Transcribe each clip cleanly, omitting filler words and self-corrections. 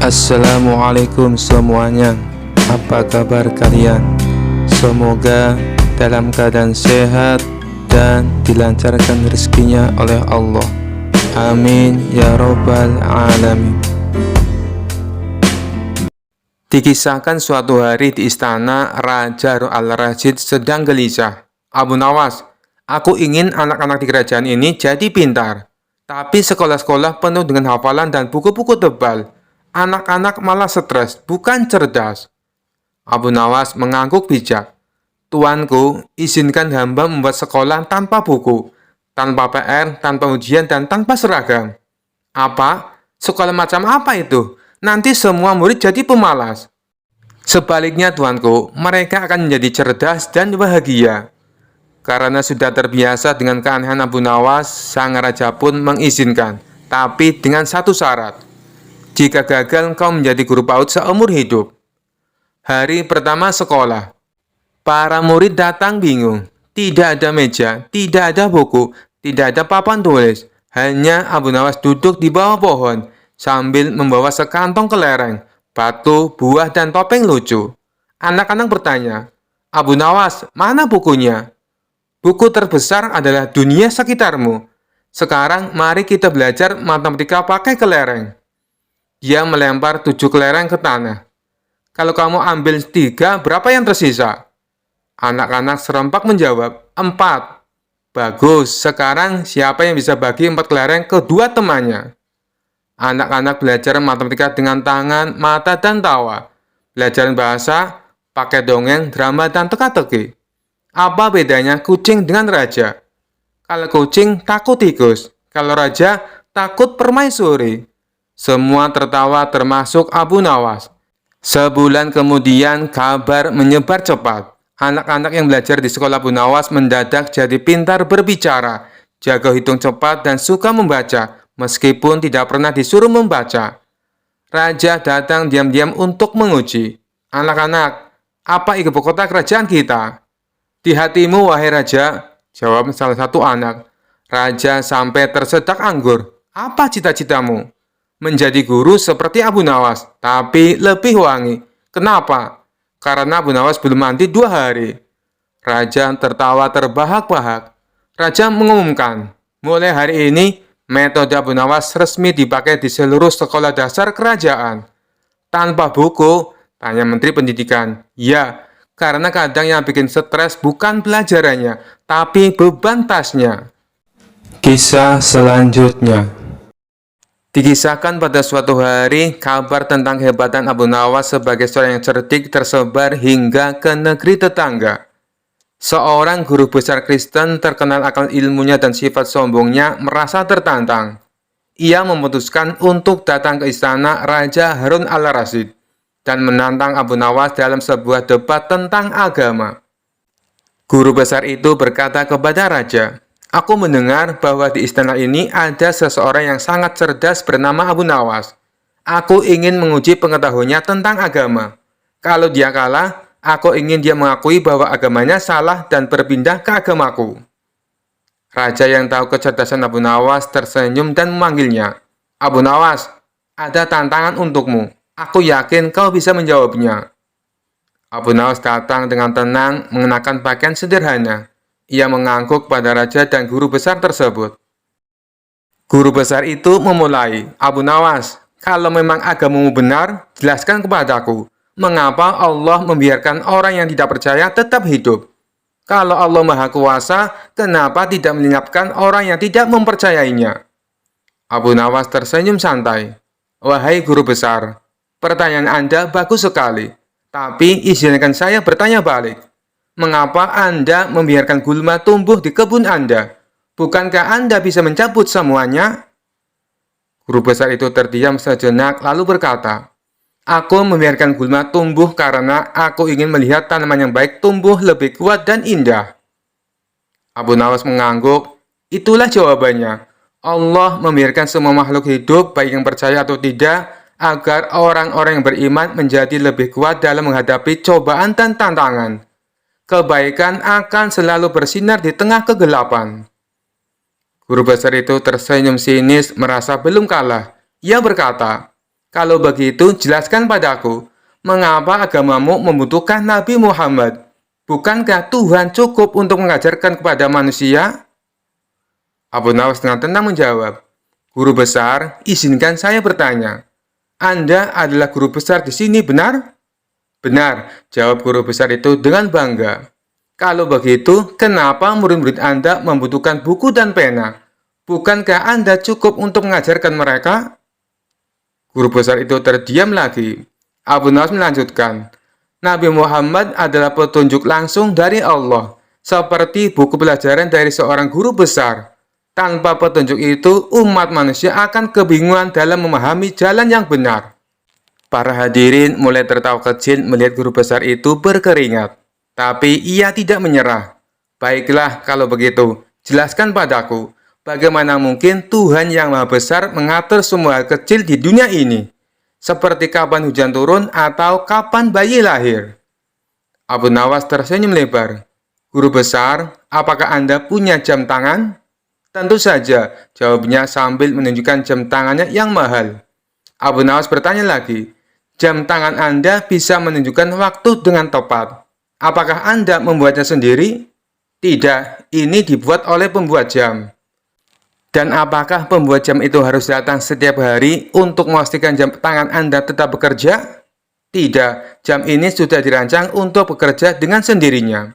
Assalamualaikum semuanya. Apa kabar kalian? Semoga dalam keadaan sehat dan dilancarkan rezekinya oleh Allah. Amin ya robbal alamin. Dikisahkan suatu hari di istana, Raja Al-Rashid sedang gelisah. Abu Nawas, aku ingin anak-anak di kerajaan ini jadi pintar. Tapi sekolah-sekolah penuh dengan hafalan dan buku-buku tebal. Anak-anak malah stres, bukan cerdas. Abu Nawas mengangguk bijak. Tuanku, izinkan hamba membuat sekolah tanpa buku, tanpa PR, tanpa ujian, dan tanpa seragam. Apa? Sekolah macam apa itu? Nanti semua murid jadi pemalas. Sebaliknya tuanku, mereka akan menjadi cerdas dan bahagia. Karena sudah terbiasa dengan keanehan Abu Nawas, sang raja pun mengizinkan, tapi dengan satu syarat. Jika gagal, kau menjadi guru PAUD seumur hidup. Hari pertama sekolah. Para murid datang bingung. Tidak ada meja, tidak ada buku, tidak ada papan tulis. Hanya Abu Nawas duduk di bawah pohon, sambil membawa sekantong kelereng, batu, buah, dan topeng lucu. Anak-anak bertanya, Abu Nawas, mana bukunya? Buku terbesar adalah dunia sekitarmu. Sekarang mari kita belajar matematika pakai kelereng. Dia melempar 7 kelereng ke tanah. Kalau kamu ambil 3, berapa yang tersisa? Anak-anak serempak menjawab, 4. Bagus, sekarang siapa yang bisa bagi 4 kelereng ke 2 temannya? Anak-anak belajar matematika dengan tangan, mata, dan tawa. Belajar bahasa, pakai dongeng, drama, dan teka-teki. Apa bedanya kucing dengan raja? Kalau kucing takut tikus, kalau raja takut permaisuri. Semua tertawa termasuk Abu Nawas. Sebulan kemudian kabar menyebar cepat. Anak-anak yang belajar di sekolah Abu Nawas mendadak jadi pintar berbicara, jago hitung cepat dan suka membaca, meskipun tidak pernah disuruh membaca. Raja datang diam-diam untuk menguji. Anak-anak, apa ibu kota kerajaan kita? Di hatimu, wahai raja, jawab salah satu anak. Raja sampai tersedak anggur. Apa cita-citamu? Menjadi guru seperti Abu Nawas, tapi lebih wangi. Kenapa? Karena Abu Nawas belum mandi 2 hari. Raja tertawa terbahak-bahak. Raja mengumumkan, mulai hari ini, metode Abu Nawas resmi dipakai di seluruh sekolah dasar kerajaan. Tanpa buku, tanya Menteri Pendidikan. Ya, karena kadang yang bikin stres bukan pelajarannya, tapi beban tasnya. Kisah selanjutnya. Dikisahkan pada suatu hari, kabar tentang kehebatan Abu Nawas sebagai seorang yang cerdik tersebar hingga ke negeri tetangga. Seorang guru besar Kristen terkenal akan ilmunya dan sifat sombongnya merasa tertantang. Ia memutuskan untuk datang ke istana Raja Harun al-Rashid dan menantang Abu Nawas dalam sebuah debat tentang agama. Guru besar itu berkata kepada raja, aku mendengar bahwa di istana ini ada seseorang yang sangat cerdas bernama Abu Nawas. Aku ingin menguji pengetahuannya tentang agama. Kalau dia kalah, aku ingin dia mengakui bahwa agamanya salah dan berpindah ke agamaku. Raja yang tahu kecerdasan Abu Nawas tersenyum dan memanggilnya. Abu Nawas, ada tantangan untukmu. Aku yakin kau bisa menjawabnya. Abu Nawas datang dengan tenang, mengenakan pakaian sederhana. Ia mengangguk pada raja dan guru besar tersebut. Guru besar itu memulai, Abu Nawas, kalau memang agamamu benar, jelaskan kepadaku, mengapa Allah membiarkan orang yang tidak percaya tetap hidup? Kalau Allah Maha Kuasa, kenapa tidak melenyapkan orang yang tidak mempercayainya? Abu Nawas tersenyum santai. Wahai guru besar, pertanyaan Anda bagus sekali, tapi izinkan saya bertanya balik. Mengapa Anda membiarkan gulma tumbuh di kebun Anda? Bukankah Anda bisa mencabut semuanya? Guru besar itu terdiam sejenak lalu berkata, aku membiarkan gulma tumbuh karena aku ingin melihat tanaman yang baik tumbuh lebih kuat dan indah. Abu Nawas mengangguk, itulah jawabannya. Allah membiarkan semua makhluk hidup, baik yang percaya atau tidak, agar orang-orang yang beriman menjadi lebih kuat dalam menghadapi cobaan dan tantangan. Kebaikan akan selalu bersinar di tengah kegelapan. Guru besar itu tersenyum sinis merasa belum kalah. Ia berkata, Kalau begitu, jelaskan padaku, mengapa agamamu membutuhkan Nabi Muhammad? Bukankah Tuhan cukup untuk mengajarkan kepada manusia? Abu Nawas dengan tenang menjawab, Guru besar, izinkan saya bertanya. Anda adalah guru besar di sini, benar? Benar, jawab guru besar itu dengan bangga. Kalau begitu, kenapa murid-murid Anda membutuhkan buku dan pena? Bukankah Anda cukup untuk mengajarkan mereka? Guru besar itu terdiam lagi. Abu Nawas melanjutkan, Nabi Muhammad adalah petunjuk langsung dari Allah, seperti buku pelajaran dari seorang guru besar. Tanpa petunjuk itu, umat manusia akan kebingungan dalam memahami jalan yang benar. Para hadirin mulai tertawa kecil melihat guru besar itu berkeringat. Tapi ia tidak menyerah. Baiklah, kalau begitu, jelaskan padaku, bagaimana mungkin Tuhan yang Maha Besar mengatur semua hal kecil di dunia ini? Seperti kapan hujan turun atau kapan bayi lahir. Abu Nawas tersenyum lebar. Guru besar, apakah Anda punya jam tangan? Tentu saja, jawabnya sambil menunjukkan jam tangannya yang mahal. Abu Nawas bertanya lagi, jam tangan Anda bisa menunjukkan waktu dengan tepat. Apakah Anda membuatnya sendiri? Tidak, ini dibuat oleh pembuat jam. Dan apakah pembuat jam itu harus datang setiap hari untuk memastikan jam tangan Anda tetap bekerja? Tidak, jam ini sudah dirancang untuk bekerja dengan sendirinya.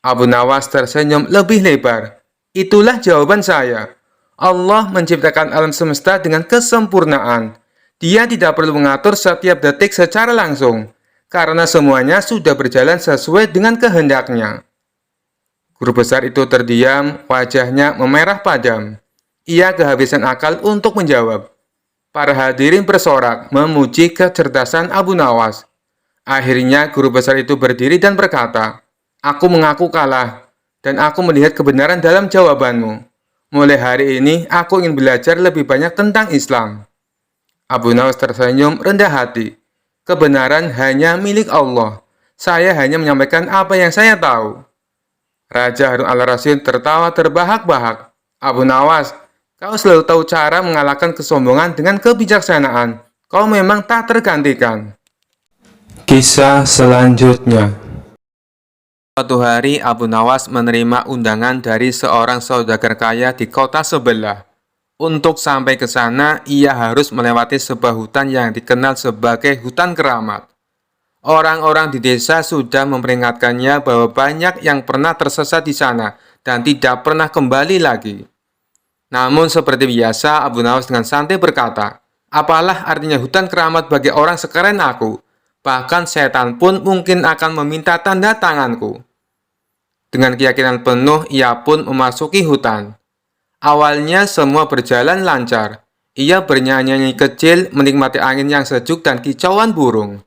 Abu Nawas tersenyum lebih lebar. Itulah jawaban saya. Allah menciptakan alam semesta dengan kesempurnaan. Dia tidak perlu mengatur setiap detik secara langsung, karena semuanya sudah berjalan sesuai dengan kehendaknya. Guru besar itu terdiam, wajahnya memerah padam. Ia kehabisan akal untuk menjawab. Para hadirin bersorak memuji kecerdasan Abu Nawas. Akhirnya guru besar itu berdiri dan berkata, Aku mengaku kalah, dan aku melihat kebenaran dalam jawabanmu. Mulai hari ini, aku ingin belajar lebih banyak tentang Islam. Abu Nawas tersenyum rendah hati. Kebenaran hanya milik Allah. Saya hanya menyampaikan apa yang saya tahu. Raja Harun al-Rasyid tertawa terbahak-bahak. Abu Nawas, kau selalu tahu cara mengalahkan kesombongan dengan kebijaksanaan. Kau memang tak tergantikan. Kisah selanjutnya. Suatu hari Abu Nawas menerima undangan dari seorang saudagar kaya di kota sebelah. Untuk sampai ke sana, ia harus melewati sebuah hutan yang dikenal sebagai hutan keramat. Orang-orang di desa sudah memperingatkannya bahwa banyak yang pernah tersesat di sana dan tidak pernah kembali lagi. Namun seperti biasa, Abu Nawas dengan santai berkata, apalah artinya hutan keramat bagi orang sekeren aku? Bahkan setan pun mungkin akan meminta tanda tanganku. Dengan keyakinan penuh, ia pun memasuki hutan. Awalnya semua berjalan lancar. Ia bernyanyi kecil, menikmati angin yang sejuk dan kicauan burung.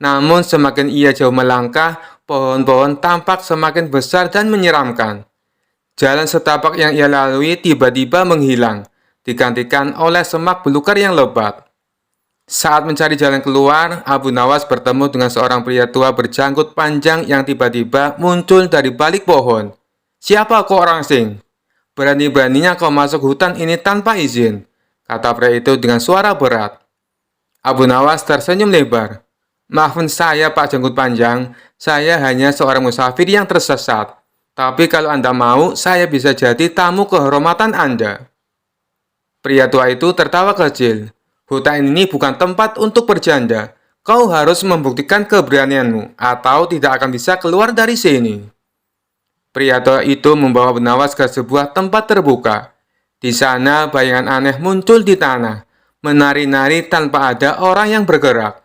Namun semakin ia jauh melangkah, pohon-pohon tampak semakin besar dan menyeramkan. Jalan setapak yang ia lalui tiba-tiba menghilang, digantikan oleh semak belukar yang lebat. Saat mencari jalan keluar, Abu Nawas bertemu dengan seorang pria tua berjanggut panjang yang tiba-tiba muncul dari balik pohon. Siapa kau orang asing? Berani-beraninya kau masuk hutan ini tanpa izin, kata pria itu dengan suara berat. Abu Nawas tersenyum lebar. Maafkan saya Pak Janggut Panjang, saya hanya seorang musafir yang tersesat. Tapi kalau Anda mau, saya bisa jadi tamu kehormatan Anda. Pria tua itu tertawa kecil. Hutan ini bukan tempat untuk bercanda. Kau harus membuktikan keberanianmu, atau tidak akan bisa keluar dari sini. Pria tua itu membawa Abu Nawas ke sebuah tempat terbuka. Di sana bayangan aneh muncul di tanah, menari-nari tanpa ada orang yang bergerak.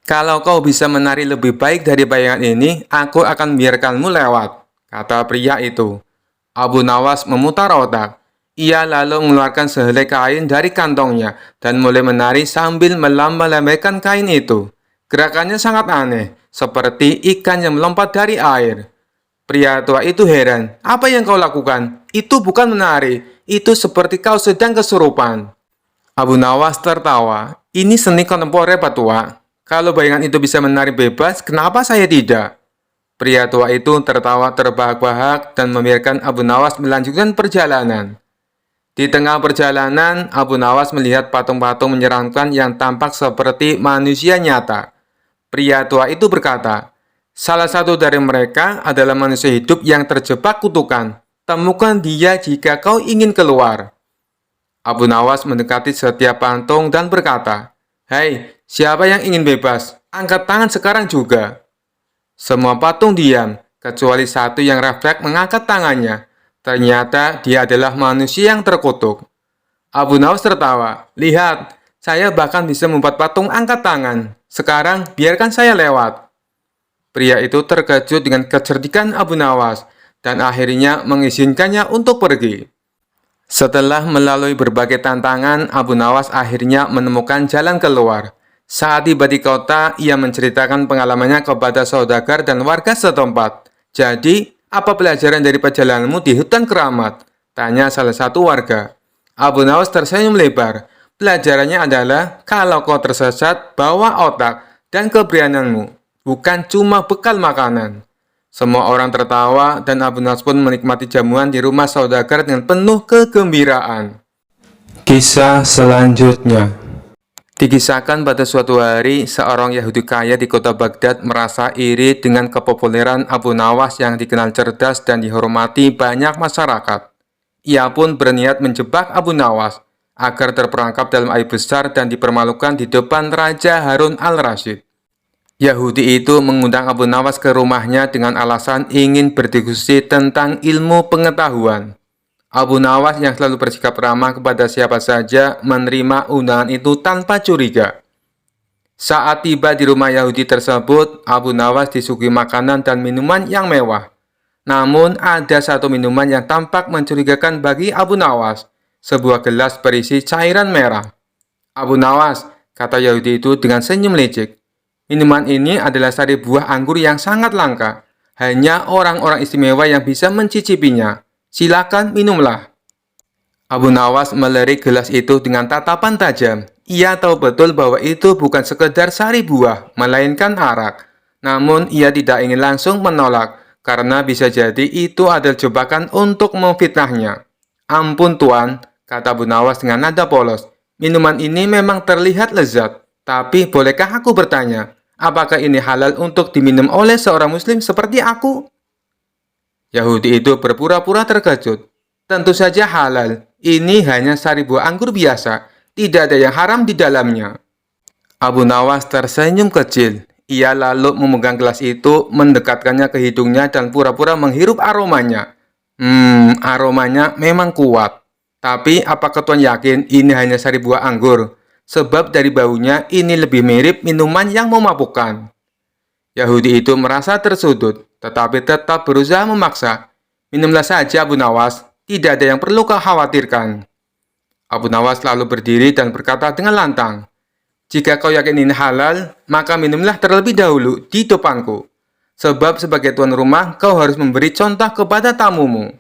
Kalau kau bisa menari lebih baik dari bayangan ini, aku akan membiarkanmu lewat, kata pria itu. Abu Nawas memutar otak. Ia lalu mengeluarkan sehelai kain dari kantongnya dan mulai menari sambil melambai-lambaikan kain itu. Gerakannya sangat aneh, seperti ikan yang melompat dari air. Pria tua itu heran. Apa yang kau lakukan? Itu bukan menari, itu seperti kau sedang kesurupan. Abu Nawas tertawa. Ini seni kontemporer, Pak Tua. Kalau bayangan itu bisa menari bebas, kenapa saya tidak? Pria tua itu tertawa terbahak-bahak dan membiarkan Abu Nawas melanjutkan perjalanan. Di tengah perjalanan, Abu Nawas melihat patung-patung menyeramkan yang tampak seperti manusia nyata. Pria tua itu berkata, "Salah satu dari mereka adalah manusia hidup yang terjebak kutukan. Temukan dia jika kau ingin keluar." Abu Nawas mendekati setiap patung dan berkata, "Hei, siapa yang ingin bebas? Angkat tangan sekarang juga." Semua patung diam, kecuali satu yang refleks mengangkat tangannya. Ternyata dia adalah manusia yang terkutuk. Abu Nawas tertawa. "Lihat, saya bahkan bisa membuat patung angkat tangan. Sekarang, biarkan saya lewat." Pria itu terkejut dengan kecerdikan Abu Nawas dan akhirnya mengizinkannya untuk pergi. Setelah melalui berbagai tantangan, Abu Nawas akhirnya menemukan jalan keluar. Saat tiba di kota, ia menceritakan pengalamannya kepada saudagar dan warga setempat. "Jadi, apa pelajaran dari perjalananmu di hutan keramat?" tanya salah satu warga. Abu Nawas tersenyum lebar. "Pelajarannya adalah, kalau kau tersesat, bawa otak dan keberanianmu, bukan cuma bekal makanan." Semua orang tertawa dan Abu Nawas pun menikmati jamuan di rumah saudagar dengan penuh kegembiraan. Kisah selanjutnya. Dikisahkan pada suatu hari, seorang Yahudi kaya di kota Baghdad merasa iri dengan kepopuleran Abu Nawas yang dikenal cerdas dan dihormati banyak masyarakat. Ia pun berniat menjebak Abu Nawas agar terperangkap dalam aib besar dan dipermalukan di depan Raja Harun al-Rasyid. Yahudi itu mengundang Abu Nawas ke rumahnya dengan alasan ingin berdiskusi tentang ilmu pengetahuan. Abu Nawas yang selalu bersikap ramah kepada siapa saja menerima undangan itu tanpa curiga. Saat tiba di rumah Yahudi tersebut, Abu Nawas disuguhi makanan dan minuman yang mewah. Namun ada satu minuman yang tampak mencurigakan bagi Abu Nawas, sebuah gelas berisi cairan merah. "Abu Nawas," kata Yahudi itu dengan senyum lecek, "minuman ini adalah sari buah anggur yang sangat langka. Hanya orang-orang istimewa yang bisa mencicipinya. Silakan minumlah." Abu Nawas melirik gelas itu dengan tatapan tajam. Ia tahu betul bahwa itu bukan sekedar sari buah, melainkan arak. Namun ia tidak ingin langsung menolak, karena bisa jadi itu adalah jebakan untuk memfitnahnya. "Ampun Tuan," kata Abu Nawas dengan nada polos. "Minuman ini memang terlihat lezat. Tapi bolehkah aku bertanya, apakah ini halal untuk diminum oleh seorang muslim seperti aku?" Yahudi itu berpura-pura terkejut. "Tentu saja halal. Ini hanya sari buah anggur biasa. Tidak ada yang haram di dalamnya." Abu Nawas tersenyum kecil. Ia lalu memegang gelas itu, mendekatkannya ke hidungnya dan pura-pura menghirup aromanya. Aromanya memang kuat. Tapi apakah Tuan yakin ini hanya sari buah anggur? Sebab dari baunya ini lebih mirip minuman yang memabukkan. Yahudi itu merasa tersudut, tetapi tetap berusaha memaksa. "Minumlah saja Abu Nawas, tidak ada yang perlu kau khawatirkan." Abu Nawas lalu berdiri dan berkata dengan lantang, "Jika kau yakin ini halal, maka minumlah terlebih dahulu di depanku. Sebab sebagai tuan rumah, kau harus memberi contoh kepada tamumu."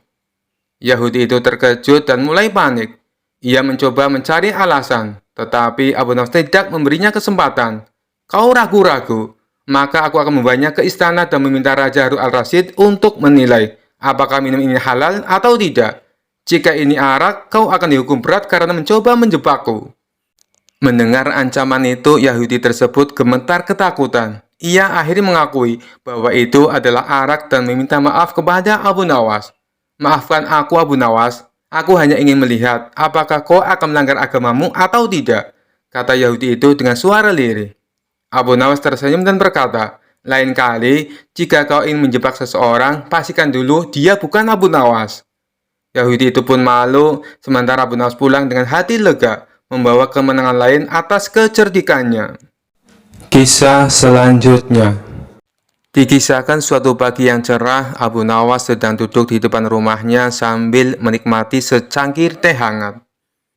Yahudi itu terkejut dan mulai panik. Ia mencoba mencari alasan, tetapi Abu Nawas tidak memberinya kesempatan. "Kau ragu-ragu, maka aku akan membawanya ke istana dan meminta Raja Harun al-Rasyid untuk menilai apakah minum ini halal atau tidak. Jika ini arak, kau akan dihukum berat karena mencoba menjebakku." Mendengar ancaman itu, Yahudi tersebut gemetar ketakutan. Ia akhirnya mengakui bahwa itu adalah arak dan meminta maaf kepada Abu Nawas. "Maafkan aku Abu Nawas, aku hanya ingin melihat apakah kau akan melanggar agamamu atau tidak," kata Yahudi itu dengan suara lirih. Abu Nawas tersenyum dan berkata, "Lain kali, jika kau ingin menjebak seseorang, pastikan dulu dia bukan Abu Nawas." Yahudi itu pun malu, sementara Abu Nawas pulang dengan hati lega, membawa kemenangan lain atas kecerdikannya. Kisah selanjutnya. Dikisahkan suatu pagi yang cerah, Abu Nawas sedang duduk di depan rumahnya sambil menikmati secangkir teh hangat.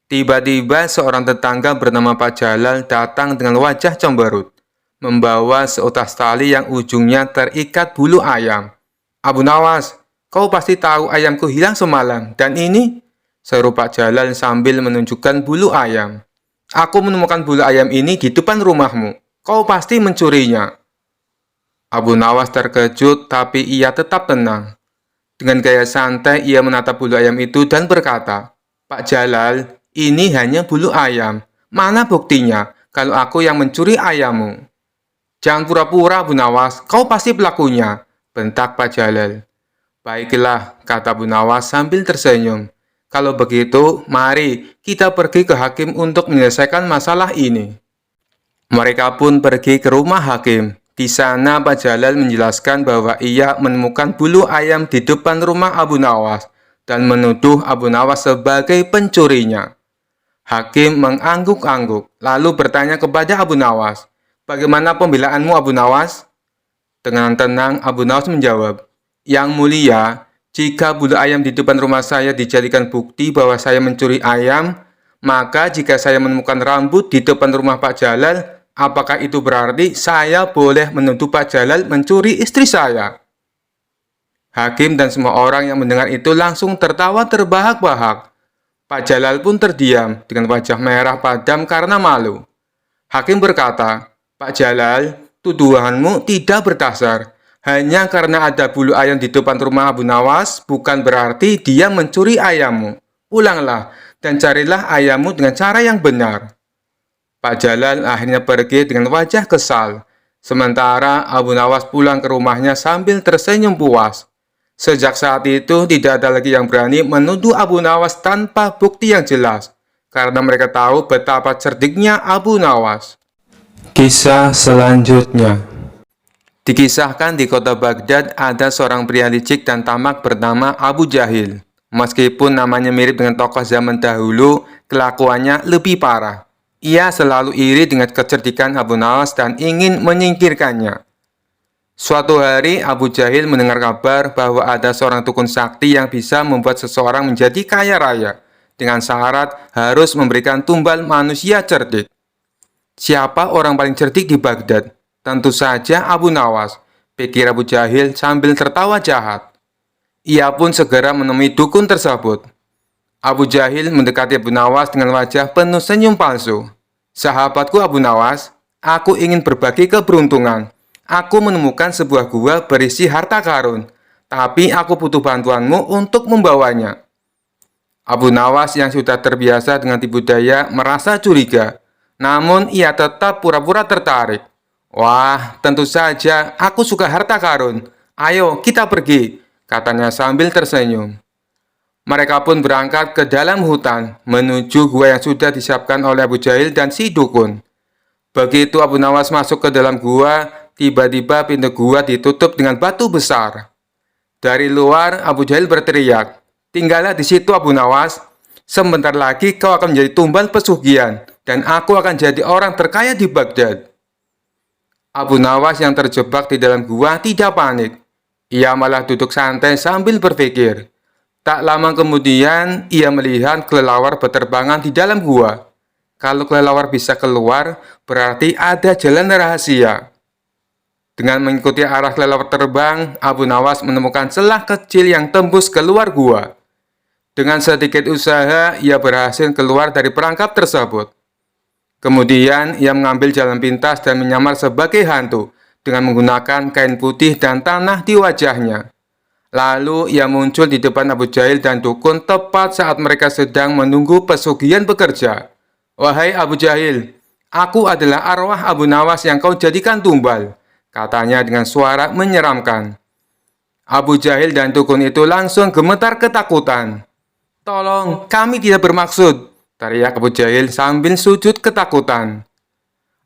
Tiba-tiba seorang tetangga bernama Pak Jalal datang dengan wajah cemberut, membawa seutas tali yang ujungnya terikat bulu ayam. "Abu Nawas, kau pasti tahu ayamku hilang semalam, dan ini," seru Pak Jalal sambil menunjukkan bulu ayam. "Aku menemukan bulu ayam ini di depan rumahmu. Kau pasti mencurinya." Abu Nawas terkejut, tapi ia tetap tenang. Dengan gaya santai, ia menatap bulu ayam itu dan berkata, Pak Jalal, ini hanya bulu ayam. Mana buktinya kalau aku yang mencuri ayammu? Jangan pura-pura, Bu Nawas, kau pasti pelakunya, bentak Pak Jalal. Baiklah, kata Bu Nawas sambil tersenyum. Kalau begitu, mari kita pergi ke hakim untuk menyelesaikan masalah ini. Mereka pun pergi ke rumah hakim. Di sana Pak Jalal menjelaskan bahwa ia menemukan bulu ayam di depan rumah Abu Nawas dan menuduh Abu Nawas sebagai pencurinya. Hakim mengangguk-angguk, lalu bertanya kepada Abu Nawas, "Bagaimana pembelaanmu, Abu Nawas?" Dengan tenang, Abu Nawas menjawab, "Yang mulia, jika bulu ayam di depan rumah saya dijadikan bukti bahwa saya mencuri ayam, maka jika saya menemukan rambut di depan rumah Pak Jalal, apakah itu berarti saya boleh menuduh Pak Jalal mencuri istri saya?" Hakim dan semua orang yang mendengar itu langsung tertawa terbahak-bahak. Pak Jalal pun terdiam dengan wajah merah padam karena malu. Hakim berkata, "Pak Jalal, tuduhanmu tidak berdasar. Hanya karena ada bulu ayam di depan rumah Abu Nawas, bukan berarti dia mencuri ayammu. Ulanglah dan carilah ayammu dengan cara yang benar." Pak Jalal akhirnya pergi dengan wajah kesal. Sementara Abu Nawas pulang ke rumahnya sambil tersenyum puas. Sejak saat itu, tidak ada lagi yang berani menuduh Abu Nawas tanpa bukti yang jelas, karena mereka tahu betapa cerdiknya Abu Nawas. Kisah selanjutnya. Dikisahkan di kota Baghdad ada seorang pria licik dan tamak bernama Abu Jahil. Meskipun namanya mirip dengan tokoh zaman dahulu, kelakuannya lebih parah. Ia selalu iri dengan kecerdikan Abu Nawas dan ingin menyingkirkannya. Suatu hari, Abu Jahil mendengar kabar bahwa ada seorang dukun sakti yang bisa membuat seseorang menjadi kaya raya, dengan syarat harus memberikan tumbal manusia cerdik. Siapa orang paling cerdik di Baghdad? Tentu saja Abu Nawas, pikir Abu Jahil sambil tertawa jahat. Ia pun segera menemui dukun tersebut. Abu Jahil mendekati Abu Nawas dengan wajah penuh senyum palsu. "Sahabatku Abu Nawas, aku ingin berbagi keberuntungan. Aku menemukan sebuah gua berisi harta karun, tapi aku butuh bantuanmu untuk membawanya." Abu Nawas yang sudah terbiasa dengan tipu daya merasa curiga, namun ia tetap pura-pura tertarik. "Wah, tentu saja aku suka harta karun. Ayo kita pergi," katanya sambil tersenyum. Mereka pun berangkat ke dalam hutan, menuju gua yang sudah disiapkan oleh Abu Jahil dan si dukun. Begitu Abu Nawas masuk ke dalam gua, tiba-tiba pintu gua ditutup dengan batu besar. Dari luar, Abu Jahil berteriak, "Tinggallah di situ Abu Nawas. Sebentar lagi kau akan menjadi tumbal pesugihan, dan aku akan jadi orang terkaya di Baghdad." Abu Nawas yang terjebak di dalam gua tidak panik. Ia malah duduk santai sambil berpikir. Tak lama kemudian, ia melihat kelelawar berterbangan di dalam gua. Kalau kelelawar bisa keluar, berarti ada jalan rahasia. Dengan mengikuti arah kelelawar terbang, Abu Nawas menemukan celah kecil yang tembus keluar gua. Dengan sedikit usaha, ia berhasil keluar dari perangkap tersebut. Kemudian, ia mengambil jalan pintas dan menyamar sebagai hantu dengan menggunakan kain putih dan tanah di wajahnya. Lalu, ia muncul di depan Abu Jahil dan dukun tepat saat mereka sedang menunggu pesugihan bekerja. "Wahai Abu Jahil, aku adalah arwah Abu Nawas yang kau jadikan tumbal," katanya dengan suara menyeramkan. Abu Jahil dan dukun itu langsung gemetar ketakutan. "Tolong, kami tidak bermaksud," teriak Abu Jahil sambil sujud ketakutan.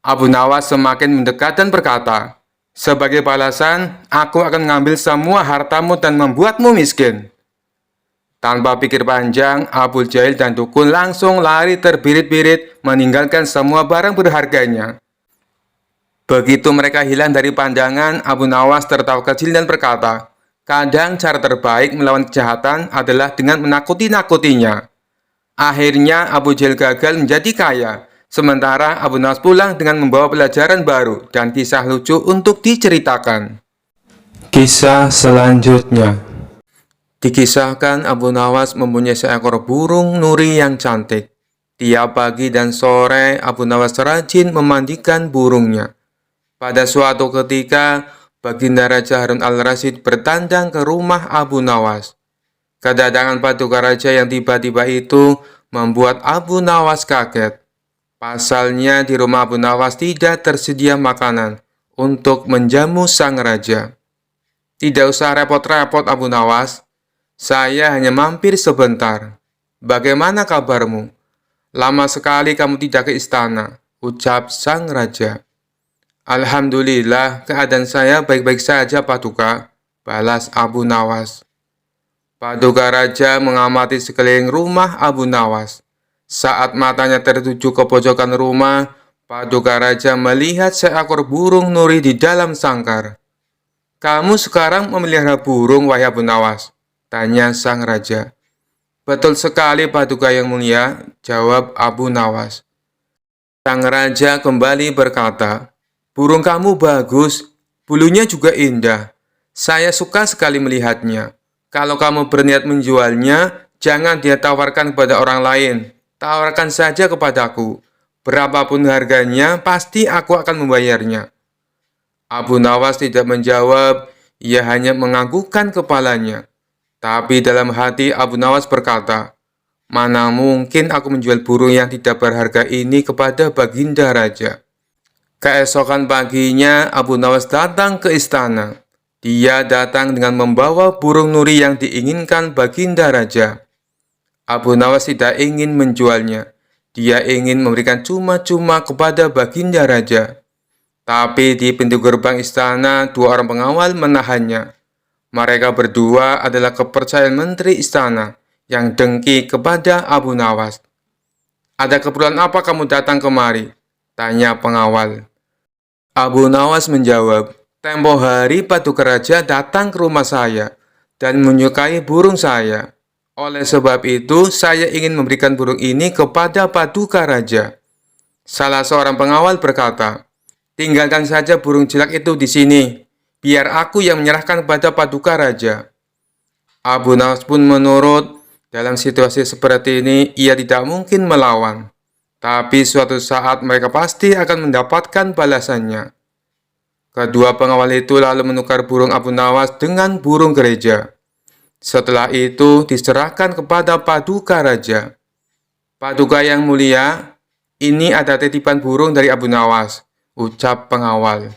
Abu Nawas semakin mendekat dan berkata, "Sebagai balasan, aku akan mengambil semua hartamu dan membuatmu miskin." Tanpa pikir panjang, Abu Jahil dan dukun langsung lari terbirit-birit meninggalkan semua barang berharganya. Begitu mereka hilang dari pandangan, Abu Nawas tertawa kecil dan berkata, "Kadang cara terbaik melawan kejahatan adalah dengan menakuti-nakutinya." Akhirnya Abu Jahil gagal menjadi kaya, sementara Abu Nawas pulang dengan membawa pelajaran baru dan kisah lucu untuk diceritakan. Kisah selanjutnya. Dikisahkan Abu Nawas mempunyai seekor burung nuri yang cantik. Tiap pagi dan sore, Abu Nawas rajin memandikan burungnya. Pada suatu ketika, Baginda Raja Harun al-Rasyid bertandang ke rumah Abu Nawas. Kedatangan paduka raja yang tiba-tiba itu membuat Abu Nawas kaget. Pasalnya di rumah Abu Nawas tidak tersedia makanan untuk menjamu sang raja. Tidak usah repot-repot Abu Nawas, saya hanya mampir sebentar. Bagaimana kabarmu? Lama sekali kamu tidak ke istana, ucap sang raja. Alhamdulillah, keadaan saya baik-baik saja, Paduka, balas Abu Nawas. Paduka Raja mengamati sekeliling rumah Abu Nawas. Saat matanya tertuju ke pojokan rumah, Paduka Raja melihat seekor burung nuri di dalam sangkar. Kamu sekarang memelihara burung, wahai Abu Nawas? Tanya sang raja. Betul sekali, Paduka yang mulia, jawab Abu Nawas. Sang raja kembali berkata, burung kamu bagus, bulunya juga indah. Saya suka sekali melihatnya. Kalau kamu berniat menjualnya, jangan dia tawarkan kepada orang lain. Tawarkan saja kepadaku. Berapapun harganya, pasti aku akan membayarnya. Abu Nawas tidak menjawab, ia hanya menganggukkan kepalanya. Tapi dalam hati Abu Nawas berkata, mana mungkin aku menjual burung yang tidak berharga ini kepada Baginda Raja. Keesokan paginya, Abu Nawas datang ke istana. Dia datang dengan membawa burung nuri yang diinginkan Baginda Raja. Abu Nawas tidak ingin menjualnya. Dia ingin memberikan cuma-cuma kepada Baginda Raja. Tapi di pintu gerbang istana, dua orang pengawal menahannya. Mereka berdua adalah kepercayaan menteri istana yang dengki kepada Abu Nawas. Ada keperluan apa kamu datang kemari? Tanya pengawal. Abu Nawas menjawab, tempo hari Paduka Raja datang ke rumah saya dan menyukai burung saya. Oleh sebab itu, saya ingin memberikan burung ini kepada Paduka Raja. Salah seorang pengawal berkata, tinggalkan saja burung jelek itu di sini. Biar aku yang menyerahkan kepada Paduka Raja. Abu Nawas pun menurut. Dalam situasi seperti ini, ia tidak mungkin melawan. Tapi suatu saat mereka pasti akan mendapatkan balasannya. Kedua pengawal itu lalu menukar burung Abu Nawas dengan burung gereja. Setelah itu diserahkan kepada Paduka Raja. Paduka yang mulia, ini ada titipan burung dari Abu Nawas, ucap pengawal.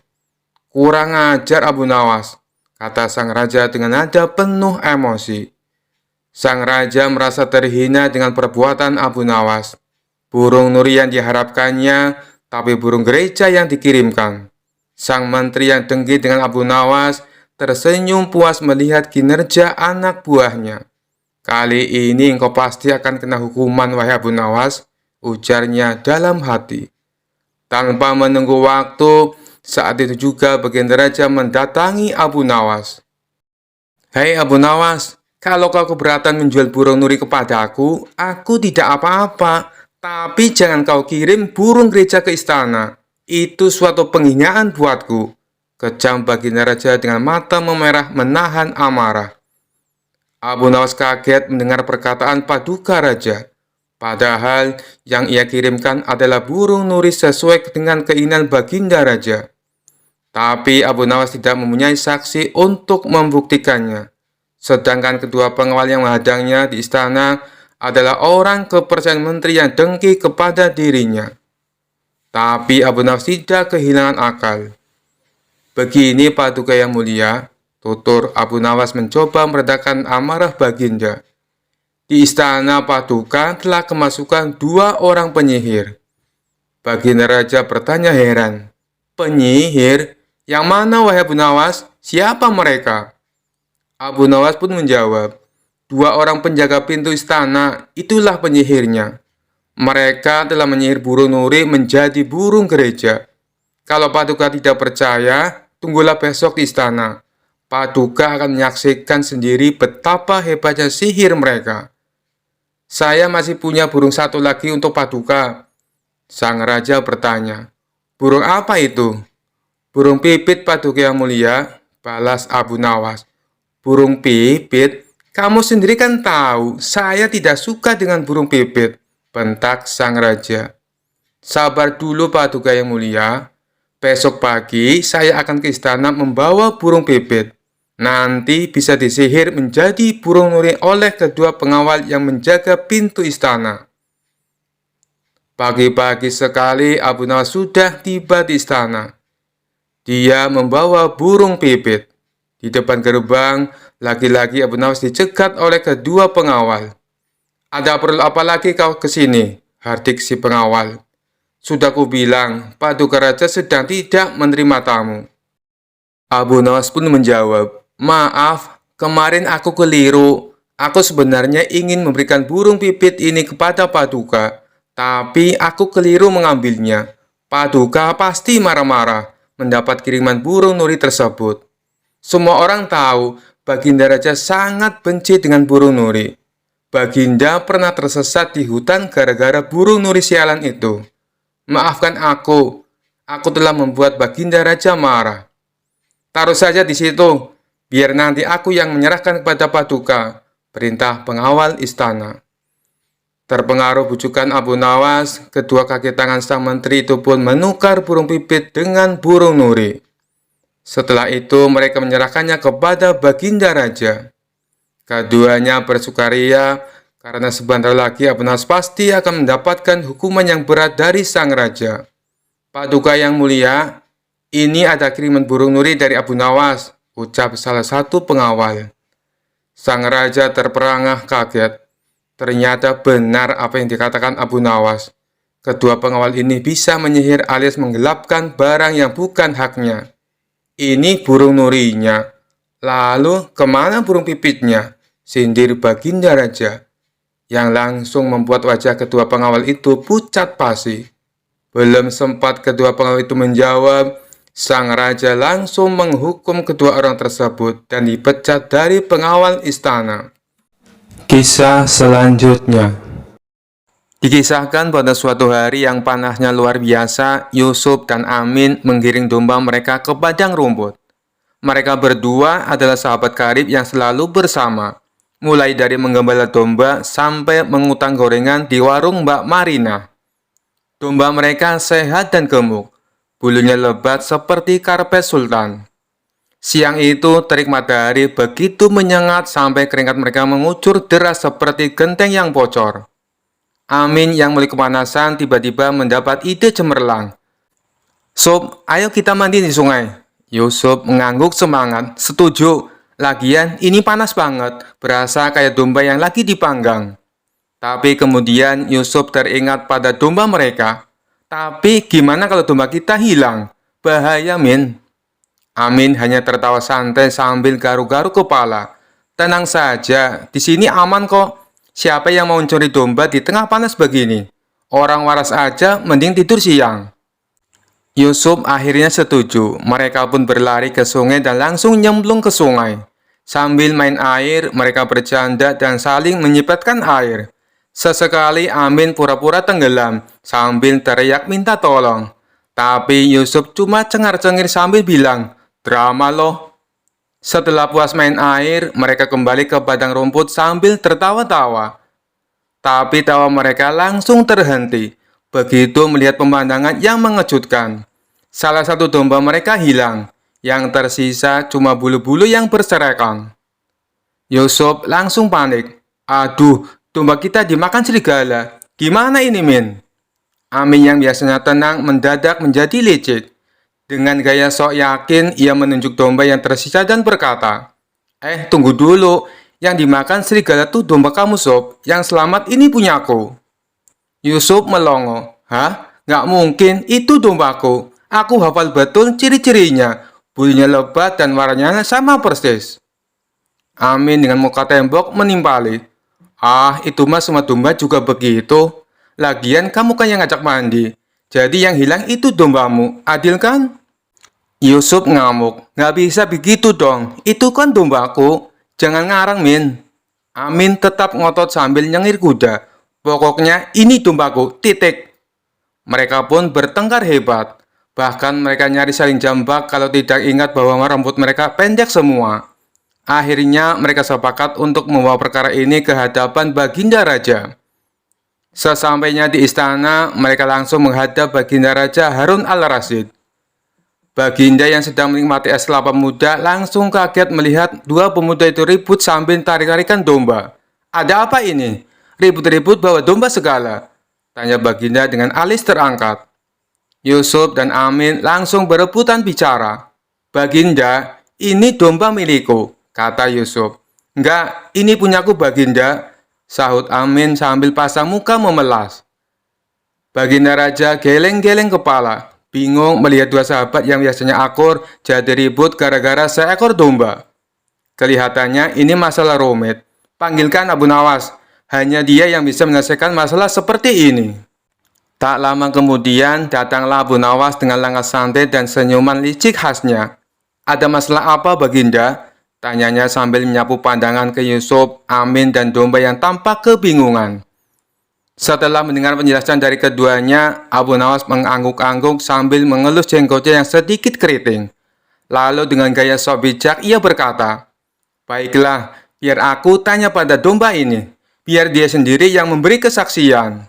Kurang ajar Abu Nawas, kata sang raja dengan nada penuh emosi. Sang raja merasa terhina dengan perbuatan Abu Nawas. Burung nuri yang diharapkannya, tapi burung gereja yang dikirimkan. Sang menteri yang dengki dengan Abu Nawas tersenyum puas melihat kinerja anak buahnya. Kali ini engkau pasti akan kena hukuman, wahai Abu Nawas, ujarnya dalam hati. Tanpa menunggu waktu, saat itu juga Baginda Raja mendatangi Abu Nawas. Hei Abu Nawas, kalau kau keberatan menjual burung nuri kepadaku, aku tidak apa-apa. Tapi jangan kau kirim burung gereja ke istana. Itu suatu penghinaan buatku. Kejam Baginda Raja dengan mata memerah menahan amarah. Abu Nawas kaget mendengar perkataan Paduka Raja. Padahal yang ia kirimkan adalah burung nuri sesuai dengan keinginan Baginda Raja. Tapi Abu Nawas tidak mempunyai saksi untuk membuktikannya. Sedangkan kedua pengawal yang menghadangnya di istana adalah orang kepercayaan menteri yang dengki kepada dirinya. Tapi Abu Nawas tidak kehilangan akal. Begini Paduka yang mulia, tutur Abu Nawas mencoba meredakan amarah Baginda. Di istana Paduka telah kemasukan dua orang penyihir. Baginda Raja bertanya heran. Penyihir? Yang mana wahai Abu Nawas? Siapa mereka? Abu Nawas pun menjawab, dua orang penjaga pintu istana, itulah penyihirnya. Mereka telah menyihir burung nuri menjadi burung gereja. Kalau Paduka tidak percaya, tunggulah besok di istana. Paduka akan menyaksikan sendiri betapa hebatnya sihir mereka. Saya masih punya burung satu lagi untuk Paduka. Sang raja bertanya, burung apa itu? Burung pipit Paduka yang mulia, balas Abu Nawas. Burung pipit? Kamu sendiri kan tahu, saya tidak suka dengan burung pipit, bentak sang raja. Sabar dulu Paduka yang mulia. Besok pagi saya akan ke istana membawa burung pipit. Nanti bisa disihir menjadi burung nuri oleh kedua pengawal yang menjaga pintu istana. Pagi-pagi sekali Abu Nawas sudah tiba di istana. Dia membawa burung pipit. Di depan gerbang, lagi-lagi Abu Nawas dicegat oleh kedua pengawal. "Ada perlu apa lagi kau ke sini?" hardik si pengawal. "Sudah kubilang, Paduka Raja sedang tidak menerima tamu." Abu Nawas pun menjawab, "Maaf, kemarin aku keliru. Aku sebenarnya ingin memberikan burung pipit ini kepada Paduka, tapi aku keliru mengambilnya. Paduka pasti marah-marah mendapat kiriman burung nuri tersebut." Semua orang tahu Baginda Raja sangat benci dengan burung nuri. Baginda pernah tersesat di hutan gara-gara burung nuri sialan itu. "Maafkan aku telah membuat Baginda Raja marah. Taruh saja di situ, biar nanti aku yang menyerahkan kepada Paduka," perintah pengawal istana. Terpengaruh bujukan Abu Nawas, kedua kaki tangan sang menteri itu pun menukar burung pipit dengan burung nuri. Setelah itu mereka menyerahkannya kepada Baginda Raja. Keduanya bersukaria karena sebentar lagi Abu Nawas pasti akan mendapatkan hukuman yang berat dari sang raja. "Paduka yang mulia, ini ada kiriman burung nuri dari Abu Nawas," ucap salah satu pengawal. Sang raja terperangah kaget. Ternyata benar apa yang dikatakan Abu Nawas. Kedua pengawal ini bisa menyihir alias menggelapkan barang yang bukan haknya. "Ini burung nurinya. Lalu kemana burung pipitnya?" sindir Baginda Raja, yang langsung membuat wajah kedua pengawal itu pucat pasi. Belum sempat kedua pengawal itu menjawab, sang raja langsung menghukum kedua orang tersebut dan dipecat dari pengawal istana. Kisah selanjutnya. Dikisahkan pada suatu hari yang panasnya luar biasa, Yusuf dan Amin menggiring domba mereka ke padang rumput. Mereka berdua adalah sahabat karib yang selalu bersama, mulai dari menggembala domba sampai mengutang gorengan di warung Mbak Marina. Domba mereka sehat dan gemuk, bulunya lebat seperti karpet sultan. Siang itu, terik matahari begitu menyengat sampai keringat mereka mengucur deras seperti genteng yang bocor. Amin yang mulai kepanasan tiba-tiba mendapat ide cemerlang. "Sob, ayo kita mandi di sungai." Yusuf mengangguk semangat. "Setuju. Lagian ini panas banget, berasa kayak domba yang lagi dipanggang." Tapi kemudian Yusuf teringat pada domba mereka. "Tapi gimana kalau domba kita hilang? Bahaya, Min." Amin hanya tertawa santai sambil garuk-garuk kepala. "Tenang saja, di sini aman kok. Siapa yang mau mencuri domba di tengah panas begini? Orang waras aja mending tidur siang." Yusuf akhirnya setuju. Mereka pun berlari ke sungai dan langsung nyemplung ke sungai. Sambil main air, mereka bercanda dan saling menyipratkan air. Sesekali Amin pura-pura tenggelam sambil teriak minta tolong. Tapi Yusuf cuma cengar-cengir sambil bilang, "Drama loh." Setelah puas main air, mereka kembali ke padang rumput sambil tertawa-tawa. Tapi tawa mereka langsung terhenti begitu melihat pemandangan yang mengejutkan. Salah satu domba mereka hilang, yang tersisa cuma bulu-bulu yang berserakan. Yusuf langsung panik. "Aduh, domba kita dimakan serigala. Gimana ini, Min?" Amin yang biasanya tenang mendadak menjadi licik. Dengan gaya sok yakin, ia menunjuk domba yang tersisa dan berkata, Tunggu dulu. Yang dimakan serigala tuh domba kamu, Sob. Yang selamat ini punyaku." Yusuf melongo. "Hah? Nggak mungkin, itu dombaku. Aku hafal betul ciri-cirinya. Bulunya lebat dan warnanya sama persis." Amin dengan muka tembok menimpali. "Ah, itu mah semua domba juga begitu. Lagian kamu kan yang ngajak mandi. Jadi yang hilang itu dombamu, adil kan?" Yusuf ngamuk. "Nggak bisa begitu dong, itu kan dombaku. Jangan ngarang, Min." Amin tetap ngotot sambil nyengir kuda. "Pokoknya ini dombaku, titik." Mereka pun bertengkar hebat. Bahkan mereka nyaris saling jambak kalau tidak ingat bahwa rambut mereka pendek semua. Akhirnya mereka sepakat untuk membawa perkara ini ke hadapan Baginda Raja. Sesampainya di istana, mereka langsung menghadap Baginda Raja Harun al-Rasyid. Baginda yang sedang menikmati es kelapa muda langsung kaget melihat dua pemuda itu ribut sambil tarik-tarikan domba. "Ada apa ini? Ribut-ribut bawa domba segala." tanya Baginda dengan alis terangkat. Yusuf dan Amin langsung berebutan bicara. Baginda, ini domba milikku, kata Yusuf. Enggak, ini punyaku Baginda, sahut Amin sambil pasang muka memelas. Baginda Raja geleng-geleng kepala, bingung melihat dua sahabat yang biasanya akur jadi ribut gara-gara seekor domba. Kelihatannya ini masalah rumit. Panggilkan Abu Nawas, hanya dia yang bisa menyelesaikan masalah seperti ini. Tak lama kemudian datanglah Abu Nawas dengan langkah santai dan senyuman licik khasnya. Ada masalah apa Baginda? Tanyanya sambil menyapu pandangan ke Yusuf, Amin, dan domba yang tampak kebingungan. Setelah mendengar penjelasan dari keduanya, Abu Nawas mengangguk-angguk sambil mengelus jenggotnya yang sedikit keriting. Lalu dengan gaya sok bijak, ia berkata, "Baiklah, biar aku tanya pada domba ini. Biar dia sendiri yang memberi kesaksian."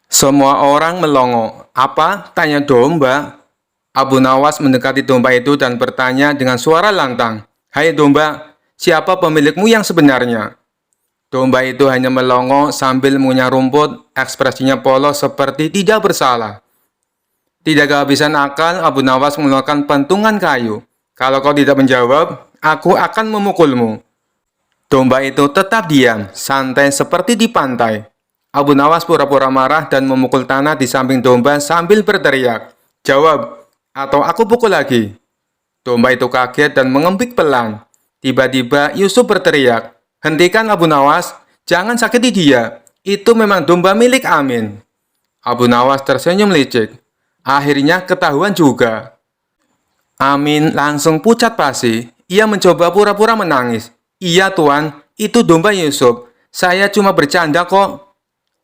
Semua orang melongo. "Apa?" tanya domba. Abu Nawas mendekati domba itu dan bertanya dengan suara lantang, "Hai domba, siapa pemilikmu yang sebenarnya?" Domba itu hanya melongo sambil mengunyah rumput, ekspresinya polos seperti tidak bersalah. Tidak kehabisan akal, Abu Nawas mengeluarkan pentungan kayu. "Kalau kau tidak menjawab, aku akan memukulmu." Domba itu tetap diam, santai seperti di pantai. Abu Nawas pura-pura marah dan memukul tanah di samping domba sambil berteriak, "Jawab, atau aku pukul lagi." Domba itu kaget dan mengembik pelan. Tiba-tiba Yusuf berteriak, "Hentikan Abu Nawas, jangan sakiti dia. Itu memang domba milik Amin." Abu Nawas tersenyum licik. Akhirnya ketahuan juga. Amin langsung pucat pasi. Ia mencoba pura-pura menangis. "Iya tuan, itu domba Yusuf. Saya cuma bercanda kok."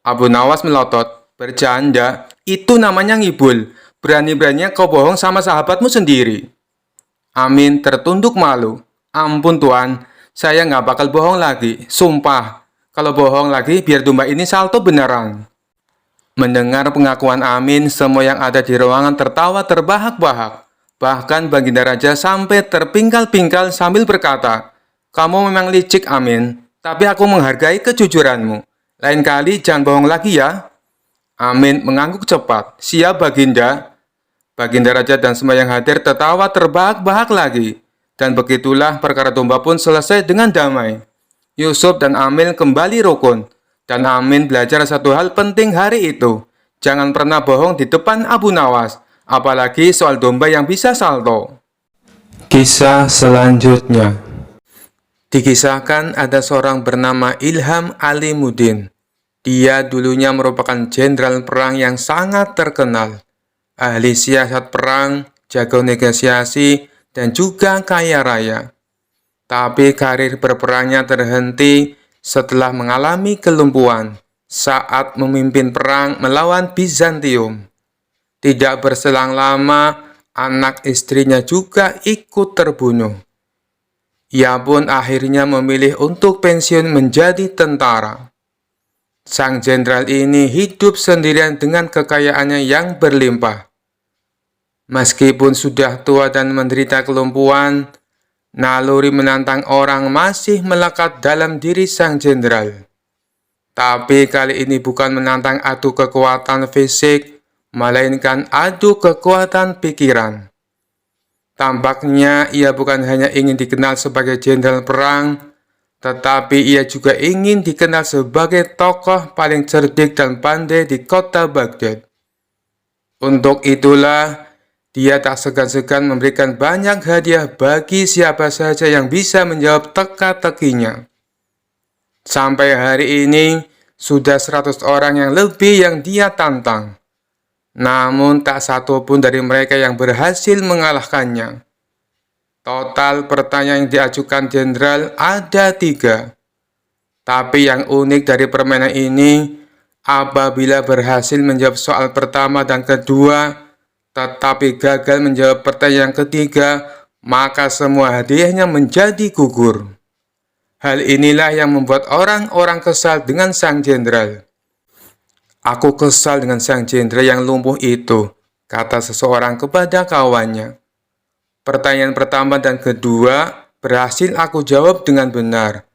Abu Nawas melotot. "Bercanda? Itu namanya ngibul. Berani-beraninya kau bohong sama sahabatmu sendiri." Amin tertunduk malu. "Ampun tuan, saya nggak bakal bohong lagi, sumpah. Kalau bohong lagi, biar domba ini salto beneran." Mendengar pengakuan Amin, semua yang ada di ruangan tertawa terbahak-bahak. Bahkan Baginda Raja sampai terpingkal-pingkal sambil berkata, "Kamu memang licik Amin, tapi aku menghargai kejujuranmu. Lain kali jangan bohong lagi ya." Amin mengangguk cepat. "Siap Baginda." Baginda Raja dan semua yang hadir tertawa terbahak-bahak lagi. Dan begitulah perkara domba pun selesai dengan damai. Yusuf dan Amin kembali rukun. Dan Amin belajar satu hal penting hari itu. Jangan pernah bohong di depan Abu Nawas. Apalagi soal domba yang bisa salto. Kisah selanjutnya. Dikisahkan ada seorang bernama Ilham Alimuddin. Dia dulunya merupakan jenderal perang yang sangat terkenal. Ahli siasat perang, jago negosiasi, dan juga kaya raya. Tapi karir berperangnya terhenti setelah mengalami kelumpuhan saat memimpin perang melawan Bizantium. Tidak berselang lama, anak istrinya juga ikut terbunuh. Ia pun akhirnya memilih untuk pensiun menjadi tentara. Sang jenderal ini hidup sendirian dengan kekayaannya yang berlimpah. Meskipun sudah tua dan menderita kelumpuhan, naluri menantang orang masih melekat dalam diri sang jenderal. Tapi kali ini bukan menantang adu kekuatan fisik, melainkan adu kekuatan pikiran. Tampaknya ia bukan hanya ingin dikenal sebagai jenderal perang, tetapi ia juga ingin dikenal sebagai tokoh paling cerdik dan pandai di kota Baghdad. Untuk itulah, dia tak segan-segan memberikan banyak hadiah bagi siapa saja yang bisa menjawab teka-tekinya. Sampai hari ini, sudah 100 orang yang lebih yang dia tantang. Namun tak satu pun dari mereka yang berhasil mengalahkannya. Total pertanyaan yang diajukan jenderal ada 3. Tapi yang unik dari permainan ini, apabila berhasil menjawab soal pertama dan kedua, tetapi gagal menjawab pertanyaan yang ketiga, maka semua hadiahnya menjadi gugur. Hal inilah yang membuat orang-orang kesal dengan sang jenderal. "Aku kesal dengan sang jenderal yang lumpuh itu," kata seseorang kepada kawannya. "Pertanyaan pertama dan kedua berhasil aku jawab dengan benar.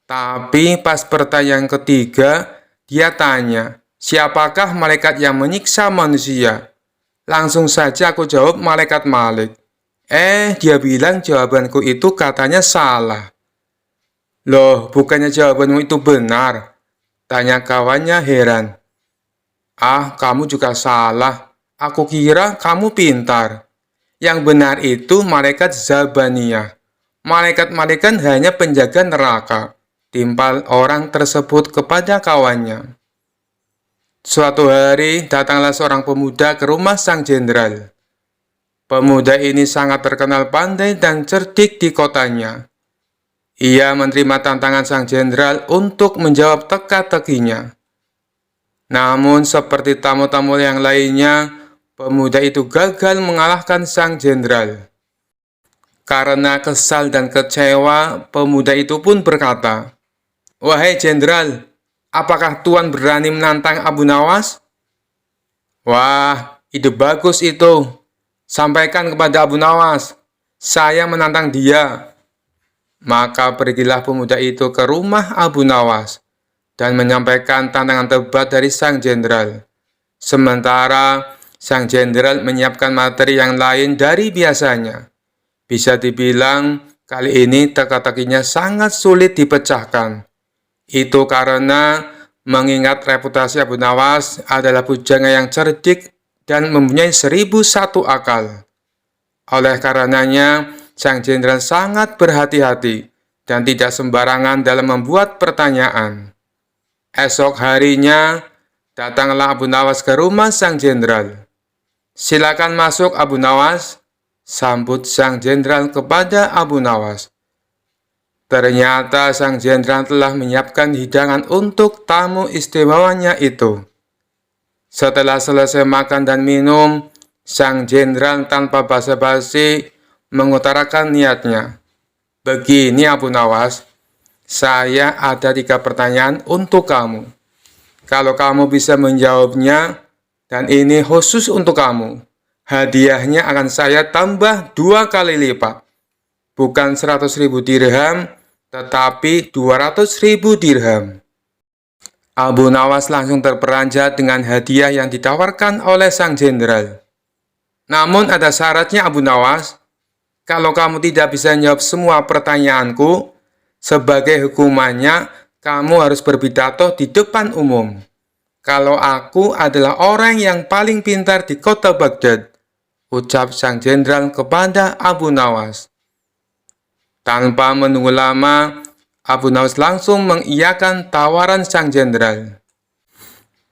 Tapi pas pertanyaan ketiga, dia tanya, Siapakah malaikat yang menyiksa manusia? Langsung saja aku jawab malaikat Malik. Dia bilang jawabanku itu katanya salah. Loh, bukannya jawabanmu itu benar? Tanya kawannya heran. Kamu juga salah. Aku kira kamu pintar. Yang benar itu malaikat Zabaniyah. Malaikat-malaikat hanya penjaga neraka. Timpal orang tersebut kepada kawannya. Suatu hari, datanglah seorang pemuda ke rumah sang jenderal. Pemuda ini sangat terkenal pandai dan cerdik di kotanya. Ia menerima tantangan sang jenderal untuk menjawab teka-tekinya. Namun, seperti tamu-tamu yang lainnya, pemuda itu gagal mengalahkan sang jenderal. Karena kesal dan kecewa, pemuda itu pun berkata, "Wahai jenderal, apakah Tuan berani menantang Abu Nawas?" "Wah, ide bagus itu. Sampaikan kepada Abu Nawas, saya menantang dia." Maka pergilah pemuda itu ke rumah Abu Nawas dan menyampaikan tantangan tebat dari sang jenderal. Sementara sang jenderal menyiapkan materi yang lain dari biasanya. Bisa dibilang kali ini teka-tekinya sangat sulit dipecahkan. Itu karena mengingat reputasi Abu Nawas adalah pujangga yang cerdik dan mempunyai 1001 akal. Oleh karenanya, sang jenderal sangat berhati-hati dan tidak sembarangan dalam membuat pertanyaan. Esok harinya, datanglah Abu Nawas ke rumah sang jenderal. "Silakan masuk Abu Nawas," sambut sang jenderal kepada Abu Nawas. Ternyata sang jenderal telah menyiapkan hidangan untuk tamu istimewanya itu. Setelah selesai makan dan minum, sang jenderal tanpa basa-basi mengutarakan niatnya. "Begini Abu Nawas, saya ada 3 pertanyaan untuk kamu. Kalau kamu bisa menjawabnya, dan ini khusus untuk kamu, hadiahnya akan saya tambah 2 kali lipat. Bukan 100.000 dirham, tetapi 200.000 dirham." Abu Nawas langsung terperanjat dengan hadiah yang ditawarkan oleh sang jenderal. "Namun ada syaratnya Abu Nawas. Kalau kamu tidak bisa menjawab semua pertanyaanku, sebagai hukumannya kamu harus berpidato di depan umum. Kalau aku adalah orang yang paling pintar di kota Baghdad," ucap sang jenderal kepada Abu Nawas. Tanpa menunggu lama, Abu Nawas langsung mengiyakan tawaran sang jenderal.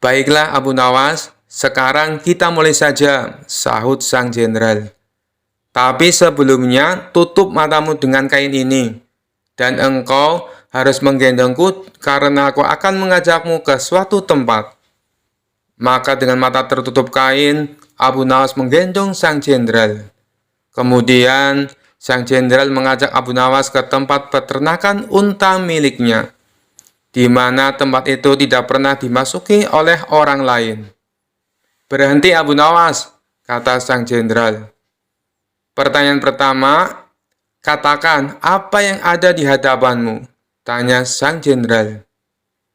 "Baiklah Abu Nawas, sekarang kita mulai saja," sahut sang jenderal. "Tapi sebelumnya tutup matamu dengan kain ini, dan engkau harus menggendongku karena aku akan mengajakmu ke suatu tempat." Maka dengan mata tertutup kain, Abu Nawas menggendong sang jenderal. Kemudian, sang jenderal mengajak Abu Nawas ke tempat peternakan unta miliknya, di mana tempat itu tidak pernah dimasuki oleh orang lain. "Berhenti Abu Nawas," kata sang jenderal. "Pertanyaan pertama, katakan apa yang ada di hadapanmu," tanya sang jenderal.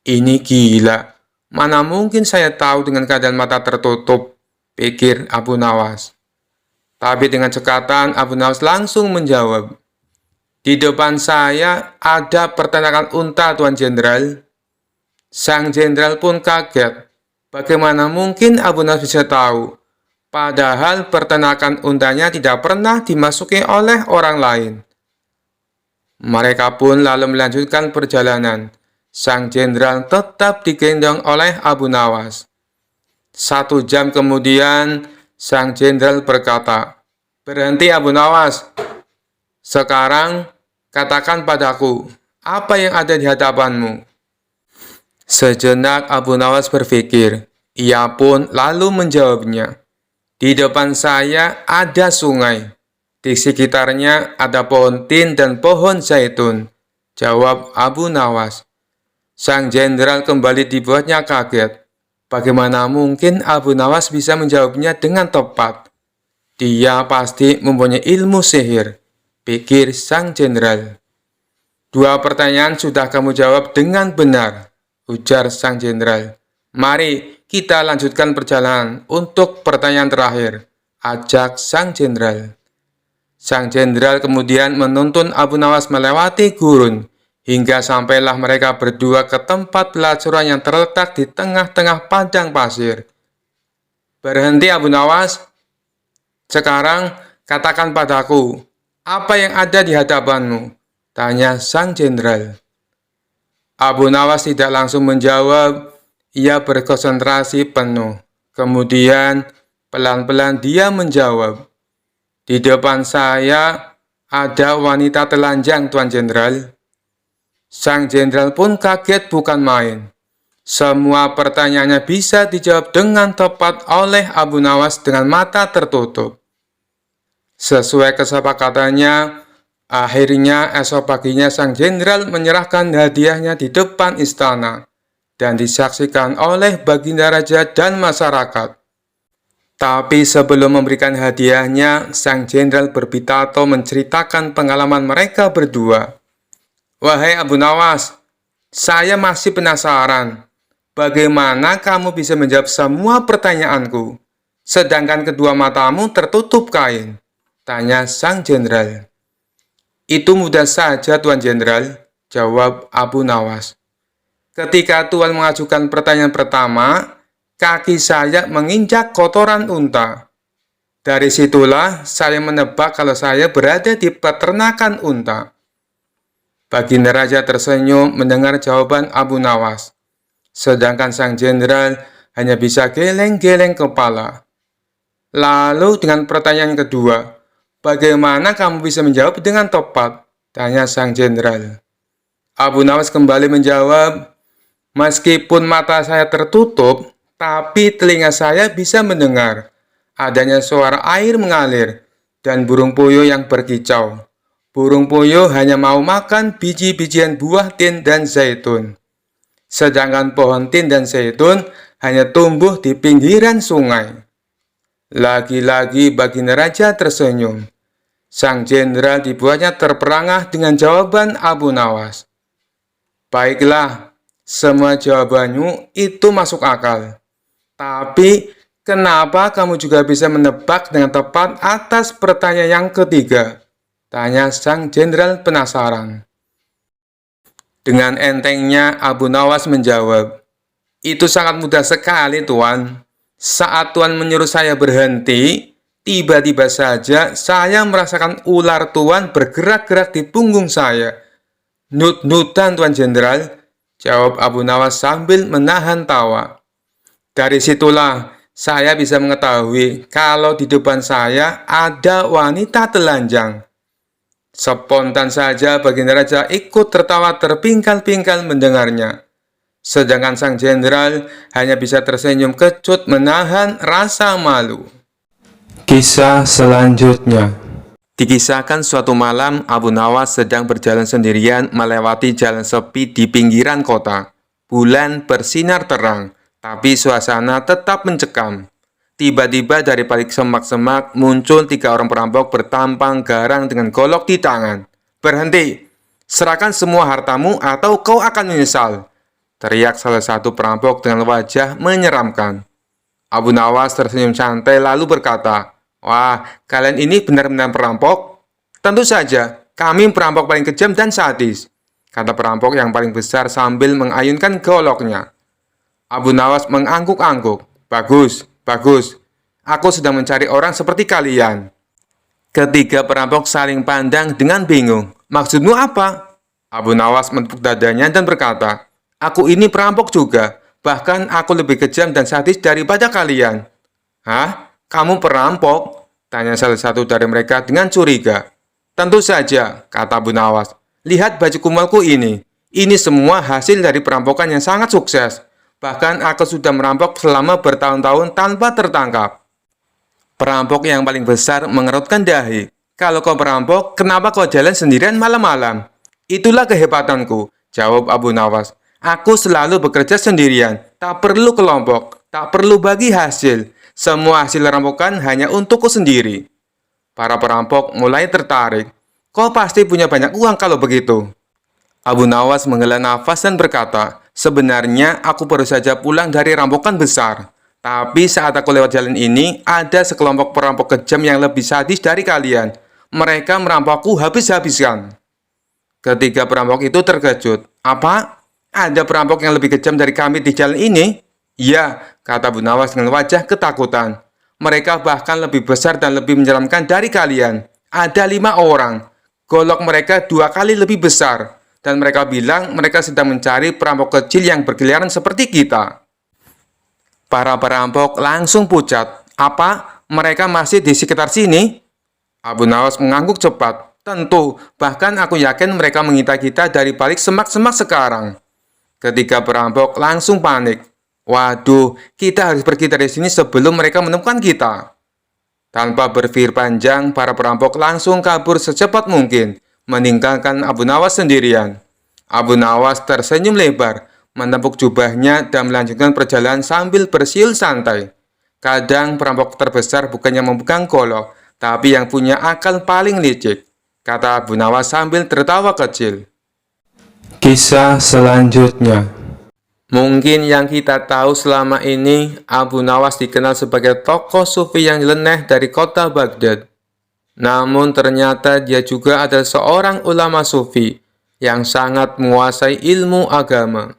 "Ini gila, mana mungkin saya tahu dengan keadaan mata tertutup," pikir Abu Nawas. Tapi dengan cekatan, Abu Nawas langsung menjawab, "Di depan saya ada peternakan unta, Tuan Jenderal." Sang jenderal pun kaget. Bagaimana mungkin Abu Nawas bisa tahu? Padahal peternakan untanya tidak pernah dimasuki oleh orang lain. Mereka pun lalu melanjutkan perjalanan. Sang jenderal tetap digendong oleh Abu Nawas. 1 jam kemudian, sang jenderal berkata, "Berhenti Abu Nawas. Sekarang katakan padaku, apa yang ada di hadapanmu?" Sejenak Abu Nawas berpikir. Ia pun lalu menjawabnya, "Di depan saya ada sungai. Di sekitarnya ada pohon tin dan pohon zaitun," jawab Abu Nawas. Sang jenderal kembali dibuatnya kaget. Bagaimana mungkin Abu Nawas bisa menjawabnya dengan tepat? Dia pasti mempunyai ilmu sihir, pikir sang jenderal. "2 pertanyaan sudah kamu jawab dengan benar," ujar sang jenderal. Mari kita lanjutkan perjalanan untuk pertanyaan terakhir, ajak Sang Jenderal. Sang Jenderal kemudian menuntun Abu Nawas melewati gurun, hingga sampailah mereka berdua ke tempat pelacuran yang terletak di tengah-tengah padang pasir. Berhenti Abu Nawas, sekarang katakan padaku, apa yang ada di hadapanmu? Tanya Sang Jenderal. Abu Nawas tidak langsung menjawab. Ia berkonsentrasi penuh. Kemudian, pelan-pelan dia menjawab. Di depan saya ada wanita telanjang, Tuan Jenderal. Sang Jenderal pun kaget bukan main. Semua pertanyaannya bisa dijawab dengan tepat oleh Abu Nawas dengan mata tertutup. Sesuai kesepakatannya, akhirnya esok paginya Sang Jenderal menyerahkan hadiahnya di depan istana dan disaksikan oleh Baginda Raja dan masyarakat. Tapi sebelum memberikan hadiahnya, Sang Jenderal berpitato menceritakan pengalaman mereka berdua. Wahai Abu Nawas, saya masih penasaran. Bagaimana kamu bisa menjawab semua pertanyaanku, sedangkan kedua matamu tertutup kain? Tanya Sang Jenderal. Itu mudah saja, Tuan Jenderal, jawab Abu Nawas. Ketika Tuan mengajukan pertanyaan pertama, kaki saya menginjak kotoran unta. Dari situlah saya menebak kalau saya berada di peternakan unta. Baginda Raja tersenyum mendengar jawaban Abu Nawas. Sedangkan Sang Jenderal hanya bisa geleng-geleng kepala. Lalu dengan pertanyaan kedua, bagaimana kamu bisa menjawab dengan tepat? Tanya Sang Jenderal. Abu Nawas kembali menjawab, meskipun mata saya tertutup, tapi telinga saya bisa mendengar adanya suara air mengalir dan burung puyuh yang berkicau. Burung puyuh hanya mau makan biji-bijian buah tin dan zaitun. Sedangkan pohon tin dan zaitun hanya tumbuh di pinggiran sungai. Lagi-lagi Baginda Raja tersenyum. Sang Jenderal dibuatnya terperangah dengan jawaban Abu Nawas. Baiklah, semua jawabanmu itu masuk akal. Tapi, kenapa kamu juga bisa menebak dengan tepat atas pertanyaan yang ketiga? Tanya Sang Jenderal penasaran. Dengan entengnya Abu Nawas menjawab, itu sangat mudah sekali, Tuan. Saat Tuan menyuruh saya berhenti, tiba-tiba saja saya merasakan ular Tuan bergerak-gerak di punggung saya. Nut-nutan, Tuan Jenderal, jawab Abu Nawas sambil menahan tawa. Dari situlah saya bisa mengetahui kalau di depan saya ada wanita telanjang. Spontan saja Baginda Raja ikut tertawa terpingkal-pingkal mendengarnya. Sedangkan Sang Jenderal hanya bisa tersenyum kecut menahan rasa malu. Kisah selanjutnya. Dikisahkan suatu malam Abu Nawas sedang berjalan sendirian melewati jalan sepi di pinggiran kota. Bulan bersinar terang, tapi suasana tetap mencekam. Tiba-tiba dari balik semak-semak muncul 3 orang perampok bertampang garang dengan golok di tangan. Berhenti! Serahkan semua hartamu atau kau akan menyesal, teriak salah satu perampok dengan wajah menyeramkan. Abu Nawas tersenyum santai lalu berkata, wah, kalian ini benar-benar perampok? Tentu saja, kami perampok paling kejam dan sadis, kata perampok yang paling besar sambil mengayunkan goloknya. Abu Nawas mengangguk-angguk. Bagus, bagus. Aku sedang mencari orang seperti kalian. Ketiga perampok saling pandang dengan bingung. Maksudmu apa? Abu Nawas menepuk dadanya dan berkata, aku ini perampok juga. Bahkan aku lebih kejam dan sadis daripada kalian. Hah? Kamu perampok? Tanya salah satu dari mereka dengan curiga. Tentu saja, kata Abu Nawas. Lihat baju kumalku ini. Ini semua hasil dari perampokan yang sangat sukses. Bahkan aku sudah merampok selama bertahun-tahun tanpa tertangkap. Perampok yang paling besar mengerutkan dahi. Kalau kau perampok, kenapa kau jalan sendirian malam-malam? Itulah kehebatanku, jawab Abu Nawas. Aku selalu bekerja sendirian, tak perlu kelompok, tak perlu bagi hasil. Semua hasil rampokan hanya untukku sendiri. Para perampok mulai tertarik. Kau pasti punya banyak uang kalau begitu. Abu Nawas menghela nafas dan berkata, Sebenarnya aku baru saja pulang dari rampokan besar. Tapi saat aku lewat jalan ini, ada sekelompok perampok kejam yang lebih sadis dari kalian. Mereka merampokku habis-habisan. Ketiga perampok itu terkejut. Apa? Ada perampok yang lebih kejam dari kami di jalan ini? Ya, kata Bu Nawas dengan wajah ketakutan. Mereka bahkan lebih besar dan lebih menyeramkan dari kalian. Ada 5 orang. Golok mereka 2 kali lebih besar. Dan mereka bilang mereka sedang mencari perampok kecil yang berkeliaran seperti kita. Para perampok langsung pucat. Apa? Mereka masih di sekitar sini? Abu Nawas mengangguk cepat. Tentu, bahkan aku yakin mereka mengintai kita dari balik semak-semak sekarang. Ketiga perampok langsung panik. Waduh, kita harus pergi dari sini sebelum mereka menemukan kita. Tanpa berpikir panjang, para perampok langsung kabur secepat mungkin, meninggalkan Abu Nawas sendirian. Abu Nawas tersenyum lebar, menepuk jubahnya dan melanjutkan perjalanan sambil bersiul santai. Kadang perampok terbesar bukannya memegang golok, tapi yang punya akal paling licik, kata Abu Nawas sambil tertawa kecil. Kisah selanjutnya. Mungkin yang kita tahu selama ini, Abu Nawas dikenal sebagai tokoh sufi yang nyeleneh dari kota Baghdad. Namun ternyata dia juga adalah seorang ulama sufi yang sangat menguasai ilmu agama.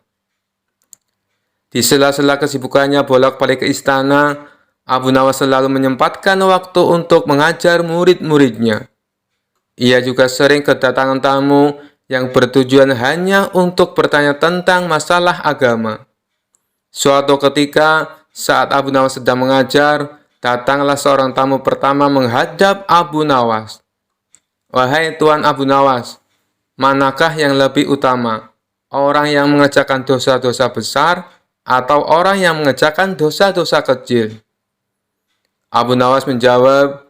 Di sela-sela kesibukannya bolak-balik ke istana, Abu Nawas selalu menyempatkan waktu untuk mengajar murid-muridnya. Ia juga sering kedatangan tamu yang bertujuan hanya untuk bertanya tentang masalah agama. Suatu ketika, saat Abu Nawas sedang mengajar, datanglah seorang tamu pertama menghadap Abu Nawas. Wahai Tuan Abu Nawas, manakah yang lebih utama? Orang yang mengerjakan dosa-dosa besar atau orang yang mengerjakan dosa-dosa kecil? Abu Nawas menjawab,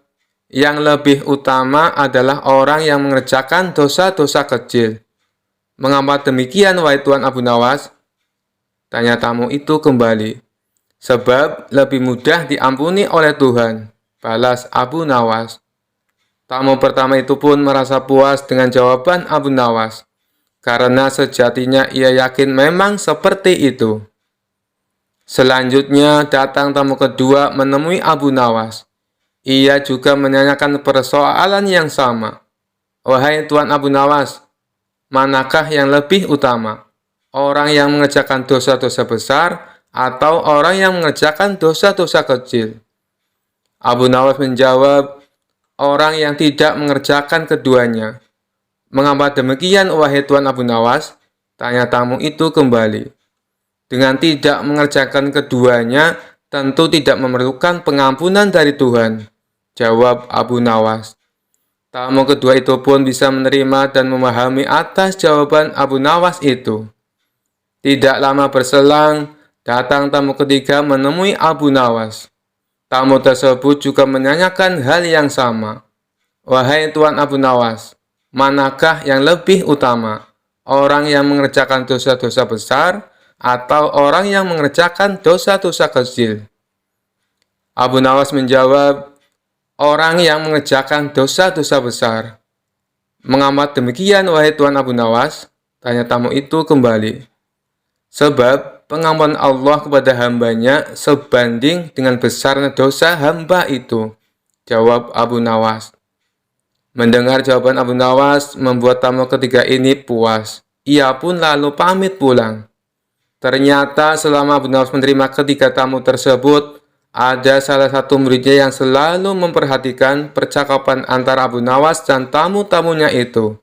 yang lebih utama adalah orang yang mengerjakan dosa-dosa kecil. Mengapa demikian, wahai Tuan Abu Nawas? Tanya tamu itu kembali. Sebab lebih mudah diampuni oleh Tuhan, balas Abu Nawas. Tamu pertama itu pun merasa puas dengan jawaban Abu Nawas, karena sejatinya ia yakin memang seperti itu. Selanjutnya datang tamu kedua menemui Abu Nawas. Ia juga menanyakan persoalan yang sama. Wahai Tuan Abu Nawas, manakah yang lebih utama? Orang yang mengerjakan dosa-dosa besar atau orang yang mengerjakan dosa-dosa kecil? Abu Nawas menjawab, orang yang tidak mengerjakan keduanya. Mengapa demikian, wahai Tuan Abu Nawas? Tanya tamu itu kembali. Dengan tidak mengerjakan keduanya, tentu tidak memerlukan pengampunan dari Tuhan, jawab Abu Nawas. Tamu kedua itu pun bisa menerima dan memahami atas jawaban Abu Nawas itu. Tidak lama berselang, datang tamu ketiga menemui Abu Nawas. Tamu tersebut juga menanyakan hal yang sama. Wahai Tuan Abu Nawas, manakah yang lebih utama? Orang yang mengerjakan dosa-dosa besar atau orang yang mengerjakan dosa-dosa kecil? Abu Nawas menjawab, orang yang mengerjakan dosa-dosa besar. Mengapa demikian, wahai Tuan Abu Nawas? Tanya tamu itu kembali. Sebab pengampunan Allah kepada hambanya sebanding dengan besarnya dosa hamba itu, jawab Abu Nawas. Mendengar jawaban Abu Nawas membuat tamu ketiga ini puas. Ia pun lalu pamit pulang. Ternyata selama Abu Nawas menerima ketiga tamu tersebut, ada salah satu muridnya yang selalu memperhatikan percakapan antara Abu Nawas dan tamu-tamunya itu.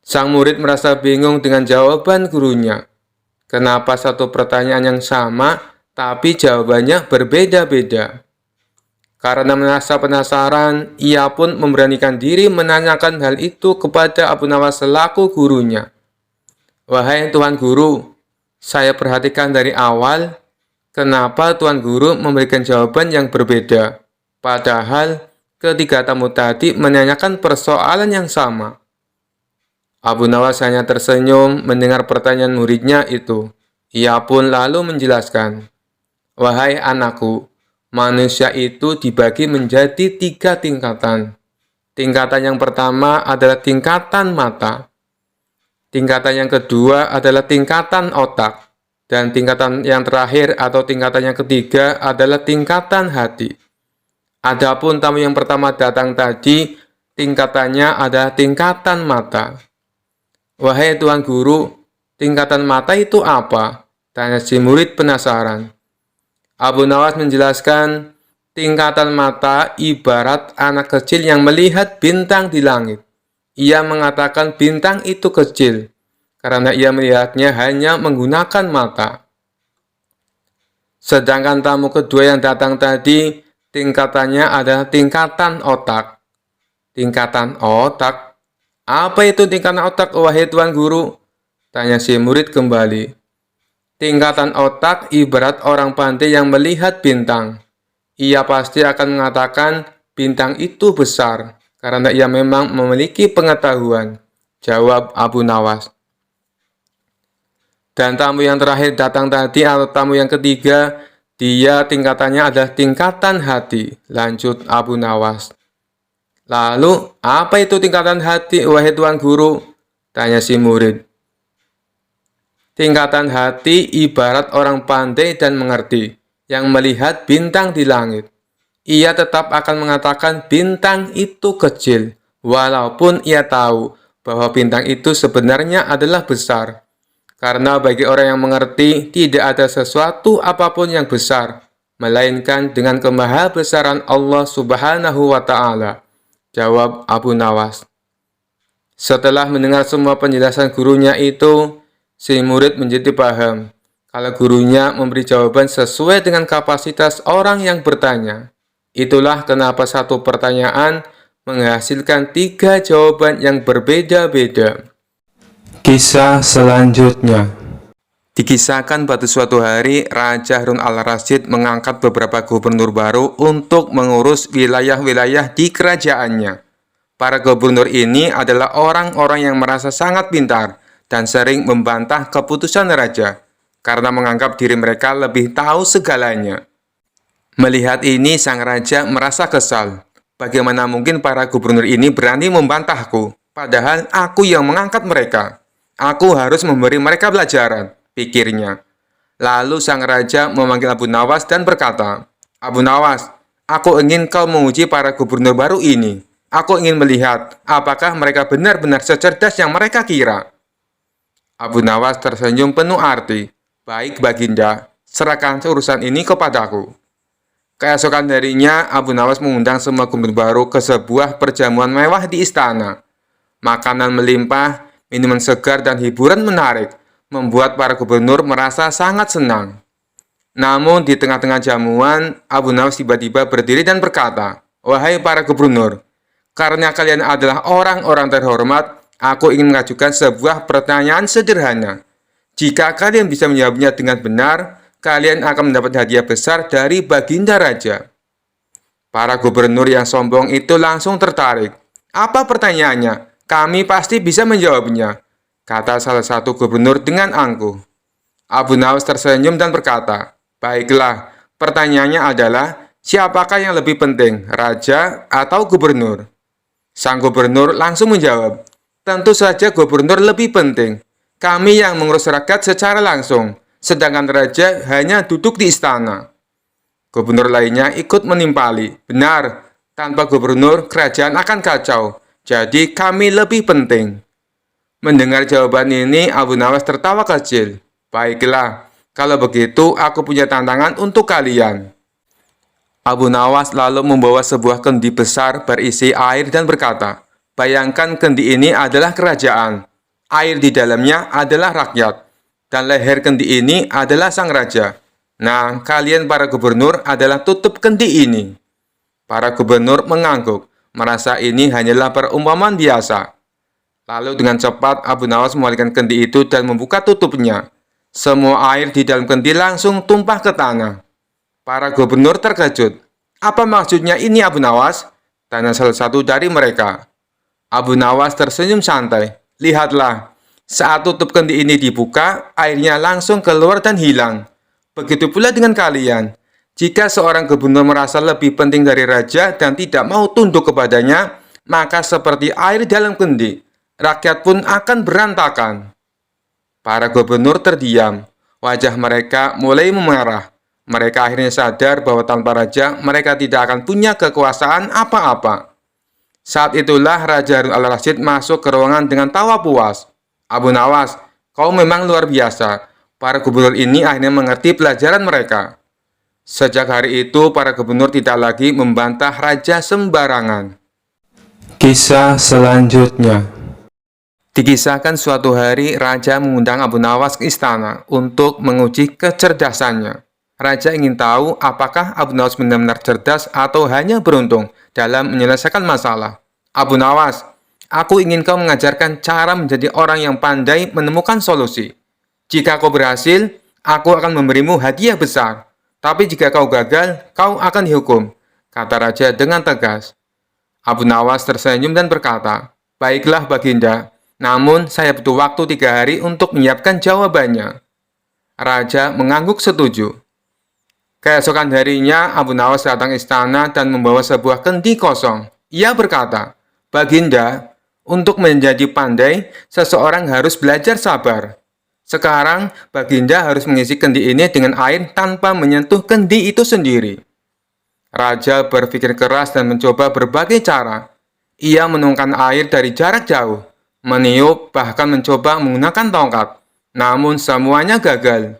Sang murid merasa bingung dengan jawaban gurunya. Kenapa satu pertanyaan yang sama, tapi jawabannya berbeda-beda? Karena merasa penasaran, ia pun memberanikan diri menanyakan hal itu kepada Abu Nawas selaku gurunya. Wahai Tuan Guru, saya perhatikan dari awal, kenapa Tuan Guru memberikan jawaban yang berbeda? Padahal ketiga tamu tadi menanyakan persoalan yang sama. Abu Nawas hanya tersenyum mendengar pertanyaan muridnya itu. Ia pun lalu menjelaskan, wahai anakku, manusia itu dibagi menjadi 3 tingkatan. Tingkatan yang pertama adalah tingkatan mata. Tingkatan yang kedua adalah tingkatan otak. Dan tingkatan yang terakhir atau tingkatan yang ketiga adalah tingkatan hati. Adapun tamu yang pertama datang tadi, tingkatannya adalah tingkatan mata. Wahai Tuan Guru, tingkatan mata itu apa? Tanya si murid penasaran. Abu Nawas menjelaskan, tingkatan mata ibarat anak kecil yang melihat bintang di langit. Ia mengatakan bintang itu kecil, karena ia melihatnya hanya menggunakan mata. Sedangkan tamu kedua yang datang tadi, tingkatannya adalah tingkatan otak. Tingkatan otak? Apa itu tingkatan otak, wahai Tuan Guru? Tanya si murid kembali. Tingkatan otak ibarat orang pandai yang melihat bintang. Ia pasti akan mengatakan bintang itu besar, karena ia memang memiliki pengetahuan, jawab Abu Nawas. Dan tamu yang terakhir datang tadi atau tamu yang ketiga, dia tingkatannya adalah tingkatan hati, lanjut Abu Nawas. Lalu, apa itu tingkatan hati, wahai Tuan Guru? Tanya si murid. Tingkatan hati ibarat orang pandai dan mengerti, yang melihat bintang di langit. Ia tetap akan mengatakan bintang itu kecil, walaupun ia tahu bahwa bintang itu sebenarnya adalah besar. Karena bagi orang yang mengerti, tidak ada sesuatu apapun yang besar, melainkan dengan kemahabesaran Allah Subhanahu wa Ta'ala, jawab Abu Nawas. Setelah mendengar semua penjelasan gurunya itu, si murid menjadi paham kalau gurunya memberi jawaban sesuai dengan kapasitas orang yang bertanya. Itulah kenapa satu pertanyaan menghasilkan 3 jawaban yang berbeda-beda. Kisah selanjutnya. Dikisahkan pada suatu hari, Raja Harun al-Rasyid mengangkat beberapa gubernur baru untuk mengurus wilayah-wilayah di kerajaannya. Para gubernur ini adalah orang-orang yang merasa sangat pintar dan sering membantah keputusan raja, karena menganggap diri mereka lebih tahu segalanya. Melihat ini, sang raja merasa kesal. Bagaimana mungkin para gubernur ini berani membantahku, padahal aku yang mengangkat mereka. Aku harus memberi mereka pelajaran, pikirnya. Lalu sang raja memanggil Abu Nawas dan berkata, Abu Nawas, aku ingin kau menguji para gubernur baru ini. Aku ingin melihat apakah mereka benar-benar secerdas yang mereka kira. Abu Nawas tersenyum penuh arti. Baik Baginda, serahkan urusan ini kepadaku. Keesokan harinya, Abu Nawas mengundang semua gubernur baru ke sebuah perjamuan mewah di istana. Makanan melimpah, minuman segar, dan hiburan menarik, membuat para gubernur merasa sangat senang. Namun, di tengah-tengah jamuan, Abu Nawas tiba-tiba berdiri dan berkata, Wahai para gubernur, karena kalian adalah orang-orang terhormat, aku ingin mengajukan sebuah pertanyaan sederhana. Jika kalian bisa menjawabnya dengan benar, kalian akan mendapat hadiah besar dari Baginda Raja. Para gubernur yang sombong itu langsung tertarik. Apa pertanyaannya? Kami pasti bisa menjawabnya, kata salah satu gubernur dengan angkuh. Abu Nawas tersenyum dan berkata, Baiklah, pertanyaannya adalah, siapakah yang lebih penting, raja atau gubernur? Sang gubernur langsung menjawab, Tentu saja gubernur lebih penting. Kami yang mengurus rakyat secara langsung, sedangkan raja hanya duduk di istana. Gubernur lainnya ikut menimpali. Benar, tanpa gubernur, kerajaan akan kacau. Jadi kami lebih penting. Mendengar jawaban ini, Abu Nawas tertawa kecil. Baiklah, kalau begitu aku punya tantangan untuk kalian. Abu Nawas lalu membawa sebuah kendi besar berisi air dan berkata, Bayangkan kendi ini adalah kerajaan. Air di dalamnya adalah rakyat, dan leher kendi ini adalah sang raja. Nah, kalian para gubernur adalah tutup kendi ini. Para gubernur mengangguk, merasa ini hanyalah perumpamaan biasa. Lalu dengan cepat Abu Nawas mengalihkan kendi itu dan membuka tutupnya. Semua air di dalam kendi langsung tumpah ke tanah. Para gubernur terkejut. Apa maksudnya ini Abu Nawas? Tanya salah satu dari mereka. Abu Nawas tersenyum santai. Lihatlah, saat tutup kendi ini dibuka, airnya langsung keluar dan hilang. Begitu pula dengan kalian. Jika seorang gubernur merasa lebih penting dari raja dan tidak mau tunduk kepadanya, maka seperti air dalam kendi, rakyat pun akan berantakan. Para gubernur terdiam. Wajah mereka mulai memerah. Mereka akhirnya sadar bahwa tanpa raja, mereka tidak akan punya kekuasaan apa-apa. Saat itulah Raja Harun al-Rasyid masuk ke ruangan dengan tawa puas. Abu Nawas, kau memang luar biasa. Para gubernur ini akhirnya mengerti pelajaran mereka. Sejak hari itu, para gubernur tidak lagi membantah raja sembarangan. Kisah selanjutnya. Dikisahkan suatu hari, raja mengundang Abu Nawas ke istana untuk menguji kecerdasannya. Raja ingin tahu apakah Abu Nawas benar-benar cerdas atau hanya beruntung dalam menyelesaikan masalah. Abu Nawas, aku ingin kau mengajarkan cara menjadi orang yang pandai menemukan solusi. Jika kau berhasil, aku akan memberimu hadiah besar. Tapi jika kau gagal, kau akan dihukum, kata raja dengan tegas. Abu Nawas tersenyum dan berkata, baiklah Baginda, namun saya butuh waktu 3 hari untuk menyiapkan jawabannya. Raja mengangguk setuju. Keesokan harinya, Abu Nawas datang istana dan membawa sebuah kendi kosong. Ia berkata, Baginda, untuk menjadi pandai, seseorang harus belajar sabar. Sekarang, Baginda harus mengisi kendi ini dengan air tanpa menyentuh kendi itu sendiri. Raja berpikir keras dan mencoba berbagai cara. Ia menuangkan air dari jarak jauh, meniup, bahkan mencoba menggunakan tongkat. Namun semuanya gagal.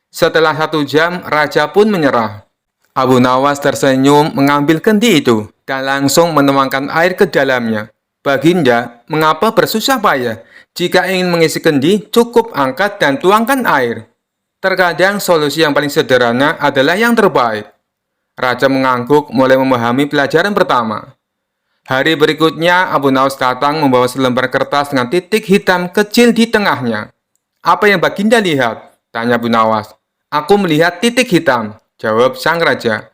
Setelah 1 jam, raja pun menyerah. Abu Nawas tersenyum mengambil kendi itu dan langsung menuangkan air ke dalamnya. Baginda, mengapa bersusah payah? Jika ingin mengisi kendi, cukup angkat dan tuangkan air. Terkadang solusi yang paling sederhana adalah yang terbaik. Raja mengangguk mulai memahami pelajaran pertama. Hari berikutnya, Abu Nawas datang membawa selembar kertas dengan titik hitam kecil di tengahnya. Apa yang Baginda lihat? Tanya Abu Nawas. Aku melihat titik hitam, jawab sang raja.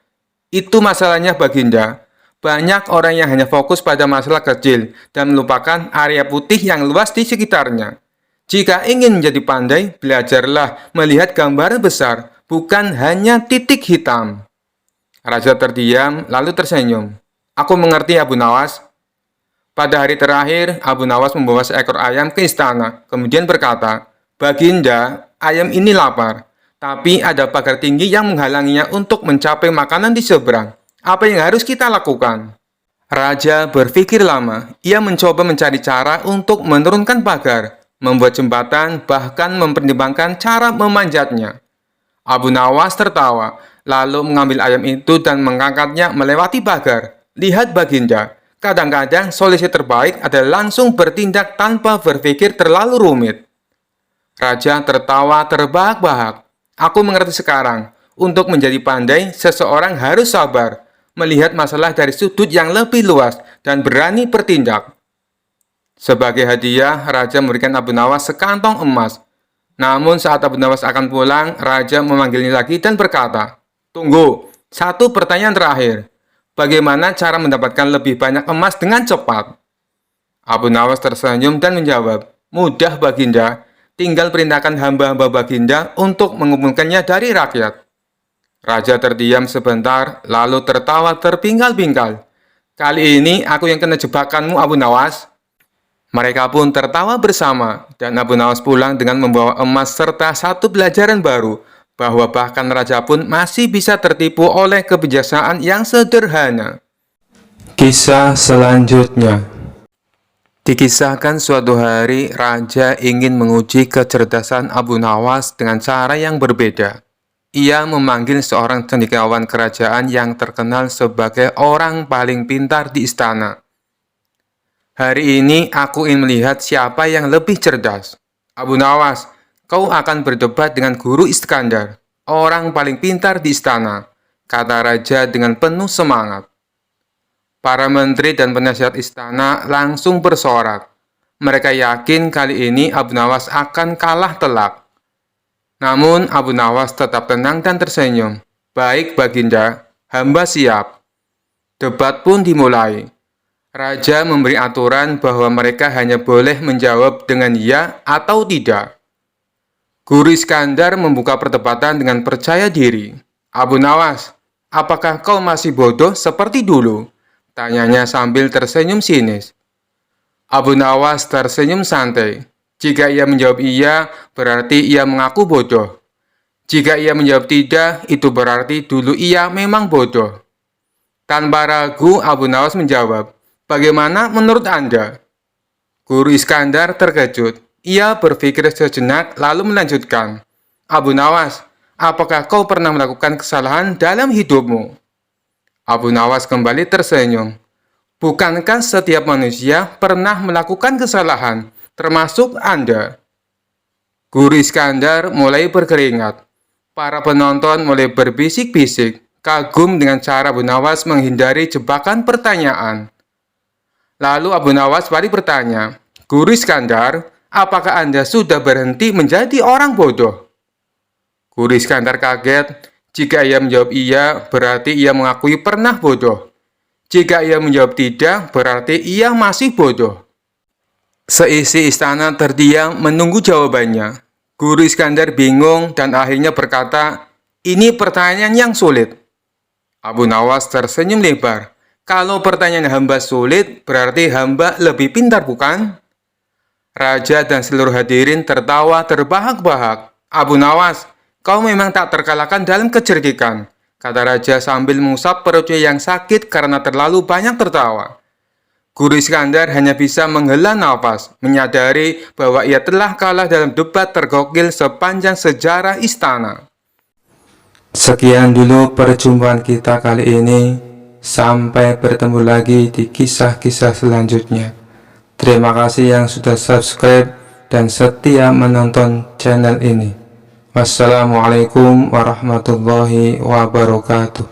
Itu masalahnya Baginda. Banyak orang yang hanya fokus pada masalah kecil dan melupakan area putih yang luas di sekitarnya. Jika ingin menjadi pandai, belajarlah melihat gambaran besar, bukan hanya titik hitam. Raja terdiam, lalu tersenyum. Aku mengerti Abu Nawas. Pada hari terakhir, Abu Nawas membawa seekor ayam ke istana, kemudian berkata, Baginda, ayam ini lapar, tapi ada pagar tinggi yang menghalanginya untuk mencapai makanan di seberang. Apa yang harus kita lakukan? Raja berpikir lama. Ia mencoba mencari cara untuk menurunkan pagar, membuat jembatan, bahkan mempertimbangkan cara memanjatnya. Abu Nawas tertawa, lalu mengambil ayam itu dan mengangkatnya melewati pagar. Lihat Baginda, kadang-kadang solusi terbaik adalah langsung bertindak tanpa berpikir terlalu rumit. Raja tertawa terbahak-bahak. Aku mengerti sekarang, untuk menjadi pandai, seseorang harus sabar, melihat masalah dari sudut yang lebih luas, dan berani bertindak. Sebagai hadiah, Raja memberikan Abu Nawas sekantong emas. Namun saat Abu Nawas akan pulang, Raja memanggilnya lagi dan berkata, Tunggu, satu pertanyaan terakhir. Bagaimana cara mendapatkan lebih banyak emas dengan cepat? Abu Nawas tersenyum dan menjawab, Mudah Baginda, tinggal perintahkan hamba-hamba Baginda untuk mengumpulkannya dari rakyat. Raja terdiam sebentar, lalu tertawa terpinggal-pinggal. Kali ini aku yang kena jebakanmu Abu Nawas. Mereka pun tertawa bersama, dan Abu Nawas pulang dengan membawa emas serta satu pelajaran baru, bahwa bahkan raja pun masih bisa tertipu oleh kebijaksanaan yang sederhana. Kisah selanjutnya. Dikisahkan suatu hari, raja ingin menguji kecerdasan Abu Nawas dengan cara yang berbeda. Ia memanggil seorang cendekiawan kerajaan yang terkenal sebagai orang paling pintar di istana. Hari ini aku ingin melihat siapa yang lebih cerdas. Abu Nawas, kau akan berdebat dengan Guru Iskandar, orang paling pintar di istana, kata raja dengan penuh semangat. Para menteri dan penasihat istana langsung bersorak. Mereka yakin kali ini Abu Nawas akan kalah telak. Namun Abu Nawas tetap tenang dan tersenyum. Baik Baginda, hamba siap. Debat pun dimulai. Raja memberi aturan bahwa mereka hanya boleh menjawab dengan ya atau tidak. Guru Iskandar membuka perdebatan dengan percaya diri. Abu Nawas, apakah kau masih bodoh seperti dulu? Tanyanya sambil tersenyum sinis. Abu Nawas tersenyum santai. Jika ia menjawab iya, berarti ia mengaku bodoh. Jika ia menjawab tidak, itu berarti dulu ia memang bodoh. Tanpa ragu, Abu Nawas menjawab, "Bagaimana menurut Anda?" Guru Iskandar terkejut. Ia berpikir sejenak lalu melanjutkan, "Abu Nawas, apakah kau pernah melakukan kesalahan dalam hidupmu?" Abu Nawas kembali tersenyum. "Bukankah setiap manusia pernah melakukan kesalahan, termasuk Anda?" Guru Iskandar mulai berkeringat. Para penonton mulai berbisik-bisik, kagum dengan cara Abu Nawas menghindari jebakan pertanyaan. Lalu Abu Nawas balik bertanya, "Guru Iskandar, apakah Anda sudah berhenti menjadi orang bodoh?" Guru Iskandar kaget. Jika ia menjawab iya, berarti ia mengakui pernah bodoh. Jika ia menjawab tidak, berarti ia masih bodoh. Seisi istana terdiam menunggu jawabannya. Guru Iskandar bingung dan akhirnya berkata, "Ini pertanyaan yang sulit." Abu Nawas tersenyum lebar. "Kalau pertanyaan hamba sulit, berarti hamba lebih pintar, bukan?" Raja dan seluruh hadirin tertawa terbahak-bahak. "Abu Nawas, kau memang tak terkalahkan dalam kecerdikan," kata Raja sambil mengusap perutnya yang sakit karena terlalu banyak tertawa. Guru Iskandar hanya bisa menghela nafas, menyadari bahwa ia telah kalah dalam debat tergokil sepanjang sejarah istana. Sekian dulu perjumpaan kita kali ini. Sampai bertemu lagi di kisah-kisah selanjutnya. Terima kasih yang sudah subscribe dan setia menonton channel ini. Wassalamualaikum warahmatullahi wabarakatuh.